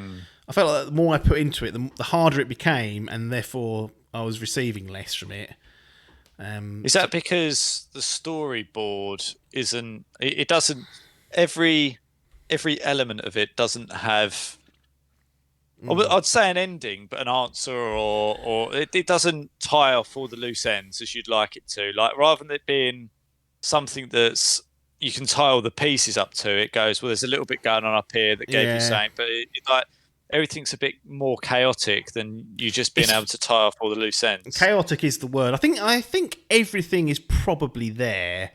I felt like the more I put into it, the harder it became, and therefore I was receiving less from it. Is that because the storyboard isn't? It doesn't. Every element of it doesn't have I'd say an ending, but an answer, or it doesn't tie off all the loose ends as you'd like it to. Like, rather than it being something that's you can tie all the pieces up to, it goes, well, there's a little bit going on up here that gave you something, but like everything's a bit more chaotic than you just being able to tie off all the loose ends. Chaotic is the word. I think everything is probably there,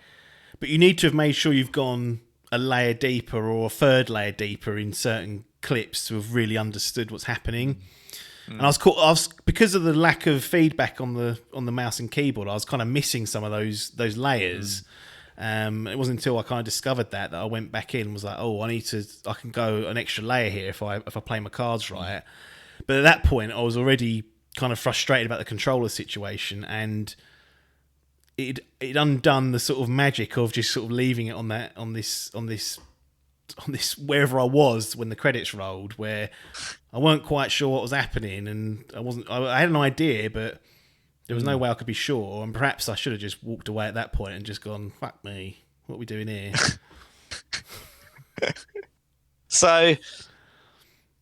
but you need to have made sure you've gone a layer deeper or a third layer deeper in certain clips to have really understood what's happening. And I was because of the lack of feedback on the mouse and keyboard, I was kind of missing some of those layers. It wasn't until I kind of discovered that I went back in and was like, oh, I can go an extra layer here if I play my cards right. But at that point, I was already kind of frustrated about the controller situation, and it undone the sort of magic of just sort of leaving it on this wherever I was when the credits rolled, where I weren't quite sure what was happening, and I had an idea, but there was no way I could be sure, and perhaps I should have just walked away at that point and just gone, fuck me, what are we doing here? So,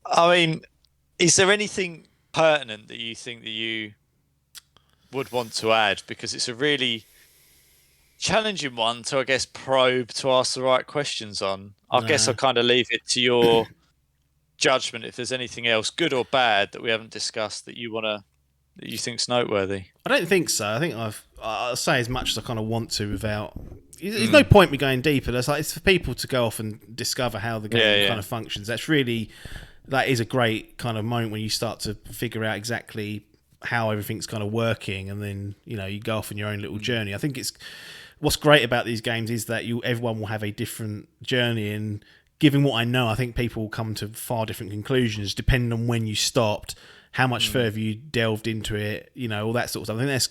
I mean, is there anything pertinent that you think that you would want to add? Because it's a really challenging one to, I guess, probe to ask the right questions on. I guess I'll kind of leave it to your judgment if there's anything else, good or bad, that we haven't discussed that you think's noteworthy. I don't think so. I think I'll say as much as I kind of want to without. There's no point me going deeper. It's for people to go off and discover how the game kind of functions. That is a great kind of moment when you start to figure out exactly how everything's kind of working, and then you go off on your own little journey. I think what's great about these games is that everyone will have a different journey, and given what I know, I think people will come to far different conclusions depending on when you stopped, how much further you delved into it, all that sort of stuff. I think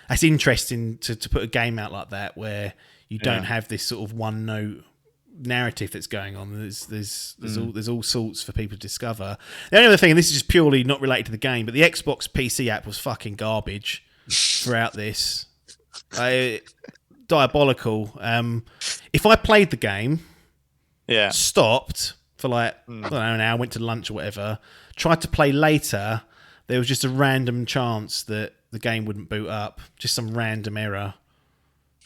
that's interesting to put a game out like that where you don't have this sort of one note narrative that's going on. There's all sorts for people to discover. The only other thing, and this is just purely not related to the game, but the Xbox PC app was fucking garbage throughout this. Diabolical. If I played the game, stopped for like I don't know, an hour, went to lunch or whatever, tried to play later, there was just a random chance that the game wouldn't boot up, just some random error.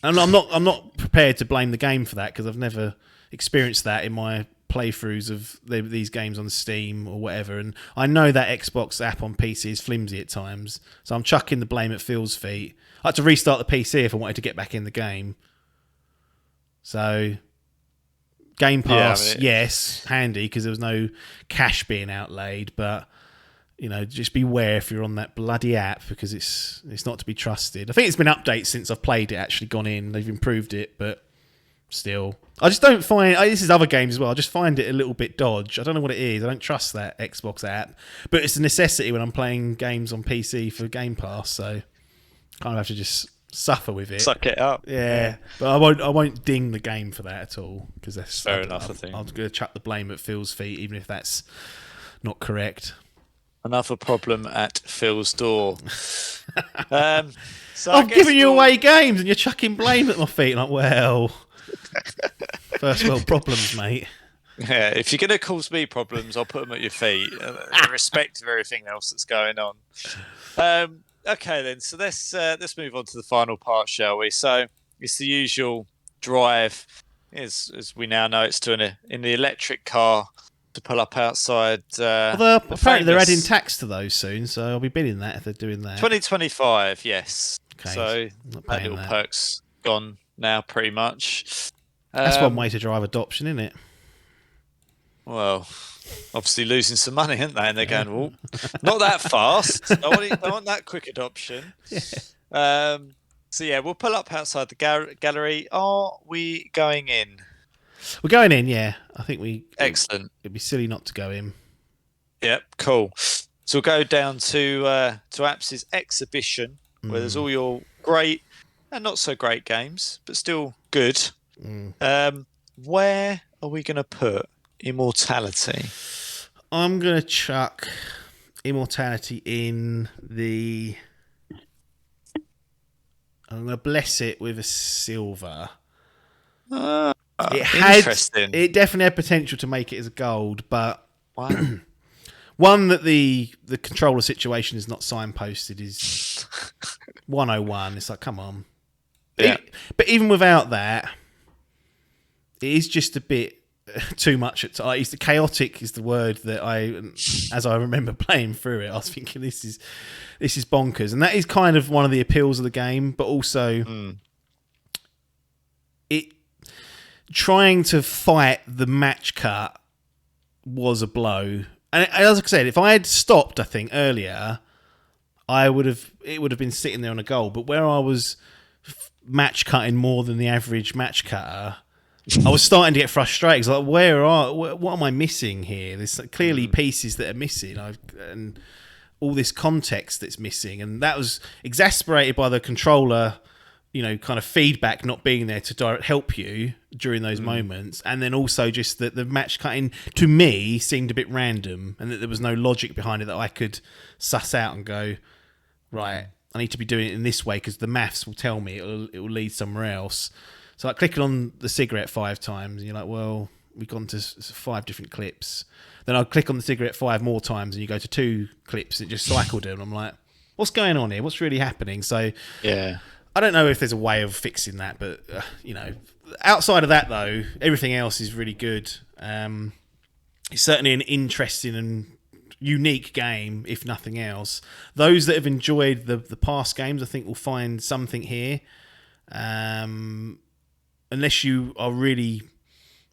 And I'm not prepared to blame the game for that, because I've never experienced that in my playthroughs of these games on Steam or whatever, and I know that Xbox app on PC is flimsy at times, so I'm chucking the blame at Phil's feet. I had to restart the PC if I wanted to get back in the game. So Game Pass, yes, handy, because there was no cash being outlaid, but just beware if you're on that bloody app, because it's not to be trusted. I think it's been updated since I've played it, actually gone in, they've improved it, but still, I just don't find, this is other games as well, I just find it a little bit dodge. I don't know what it is, I don't trust that Xbox app, but it's a necessity when I'm playing games on PC for Game Pass, so kind of have to just suffer with it. Suck it up. Yeah. But I won't ding the game for that at all, because that's fair enough. I think I'm going to chuck the blame at Phil's feet, even if that's not correct. Another problem at Phil's door. So I'm giving you away games and you're chucking blame at my feet. Like, well, first world problems, mate. Yeah, if you're going to cause me problems, I'll put them at your feet. Irrespective of everything else that's going on. Okay, then. So let's move on to the final part, shall we? So it's the usual drive, as we now know, it's in the electric car to pull up outside. Although apparently they're adding tax to those soon, so I'll be bidding that if they're doing that. 2025, yes. Okay, so that little perk's gone now, pretty much. That's one way to drive adoption, isn't it? Well, obviously losing some money, aren't they? And they're going, well, not that fast. I want that quick adoption. Yeah. So yeah, we'll pull up outside the gallery. Are we going in? We're going in, yeah. I think Excellent. It'd be silly not to go in. Yep, cool. So we'll go down to Apps's exhibition, where there's all your great and not so great games, but still good. Where are we going to put Immortality? I'm going to chuck Immortality in the... I'm going to bless it with a silver. Interesting. It definitely had potential to make it as a gold, but wow. One that the controller situation is not signposted is 101. It's like, come on. Yeah. But even without that, it is just a bit too much at times. Chaotic is the word that as I remember playing through it, I was thinking this is bonkers, and that is kind of one of the appeals of the game. But also, it trying to fight the match cut was a blow. And as I said, if I had stopped, I think earlier, it would have been sitting there on a goal. But where I was match cutting more than the average match cutter, I was starting to get frustrated. Like, what am I missing here? There's clearly pieces that are missing, and all this context that's missing, and that was exacerbated by the controller, kind of feedback not being there to help you during those moments, and then also just that the match cutting to me seemed a bit random, and that there was no logic behind it that I could suss out and go, right, I need to be doing it in this way because the maths will tell me it will lead somewhere else. So like clicking on the cigarette 5 times, and you're like, well, we've gone to 5 different clips. Then I'll click on the cigarette 5 more times, and you go to 2 clips. It just cycled it, and I'm like, what's going on here? What's really happening? So yeah, I don't know if there's a way of fixing that, but outside of that though, everything else is really good. It's certainly an interesting and unique game, if nothing else. Those that have enjoyed the past games, I think, will find something here. Unless you are really,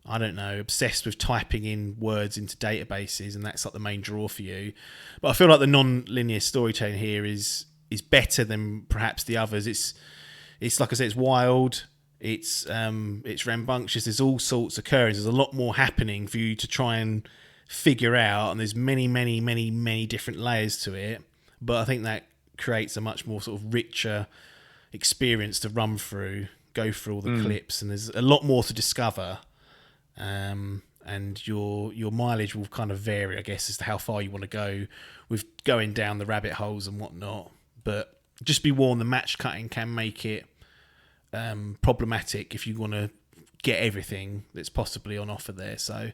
I don't know, obsessed with typing in words into databases, and that's like the main draw for you. But I feel like the non-linear storytelling here is better than perhaps the others. It's like I said, it's wild. It's rambunctious. There's all sorts occurring. There's a lot more happening for you to try and figure out, and there's many, many, many, many different layers to it. But I think that creates a much more sort of richer experience to run through, go through all the clips, and there's a lot more to discover. And your mileage will kind of vary, I guess, as to how far you want to go with going down the rabbit holes and whatnot. But just be warned, the match cutting can make it problematic if you want to get everything that's possibly on offer there. So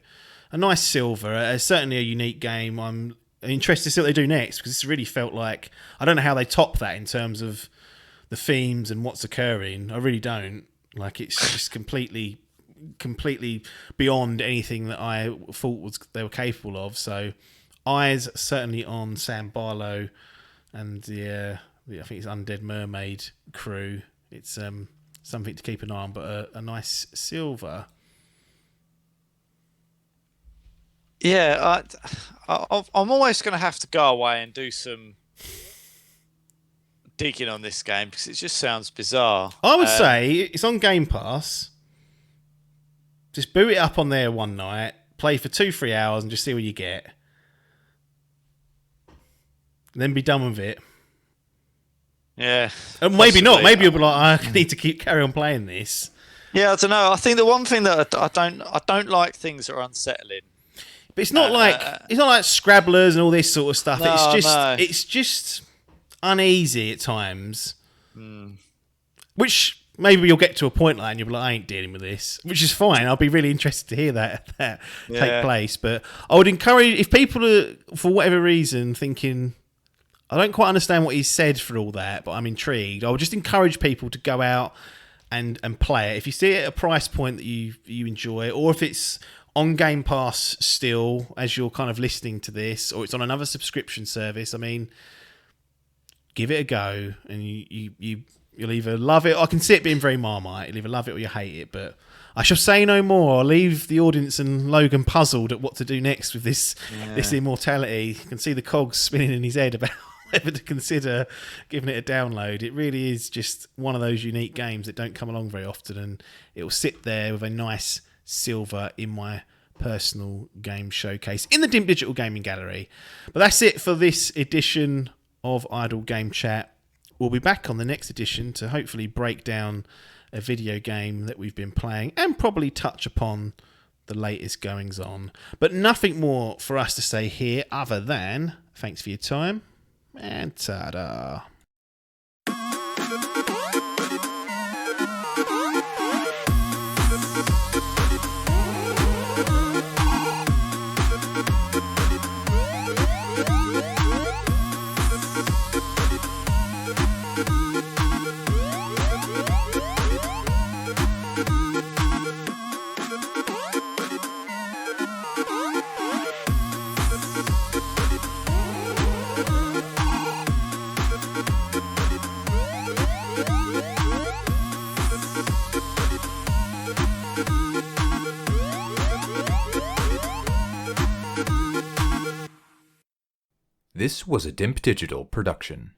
a nice silver, certainly a unique game. I'm interested to see what they do next, because this really felt like, I don't know how they top that in terms of the themes and what's occurring. I really don't. Like, it's just completely beyond anything that I thought they were capable of. So eyes certainly on Sam Barlow and the I think it's Undead Mermaid crew. It's something to keep an eye on, but a nice silver. Yeah, I'm almost going to have to go away and do some digging on this game, because it just sounds bizarre. I would say it's on Game Pass. Just boot it up on there one night, play for 2-3 hours, and just see what you get. And then be done with it. Yeah. And maybe not. Maybe you'll be like, I need to carry on playing this. Yeah, I don't know. I think the one thing that I don't like things that are unsettling. But it's not like Scrabblers and all this sort of stuff. It's just uneasy at times. Which maybe you'll get to a point like, and you'll be like, I ain't dealing with this, which is fine. I'll be really interested to hear that take place. But I would encourage, if people are, for whatever reason, thinking, I don't quite understand what he said for all that, but I'm intrigued, I would just encourage people to go out and play it. If you see it at a price point that you enjoy, or if it's on Game Pass still as you're kind of listening to this, or it's on another subscription service, I mean, give it a go, and you'll either love it, I can see it being very Marmite, you'll either love it or you hate it. But I shall say no more. I'll leave the audience and Logan puzzled at what to do next with this Immortality. You can see the cogs spinning in his head about whether to consider giving it a download. It really is just one of those unique games that don't come along very often, and it will sit there with a nice silver in my personal game showcase in the Dimp Digital Gaming Gallery. But that's it for this edition of Idle Game Chat. We'll be back on the next edition to hopefully break down a video game that we've been playing and probably touch upon the latest goings on. But nothing more for us to say here other than thanks for your time and ta-da. This was a Dimp Digital production.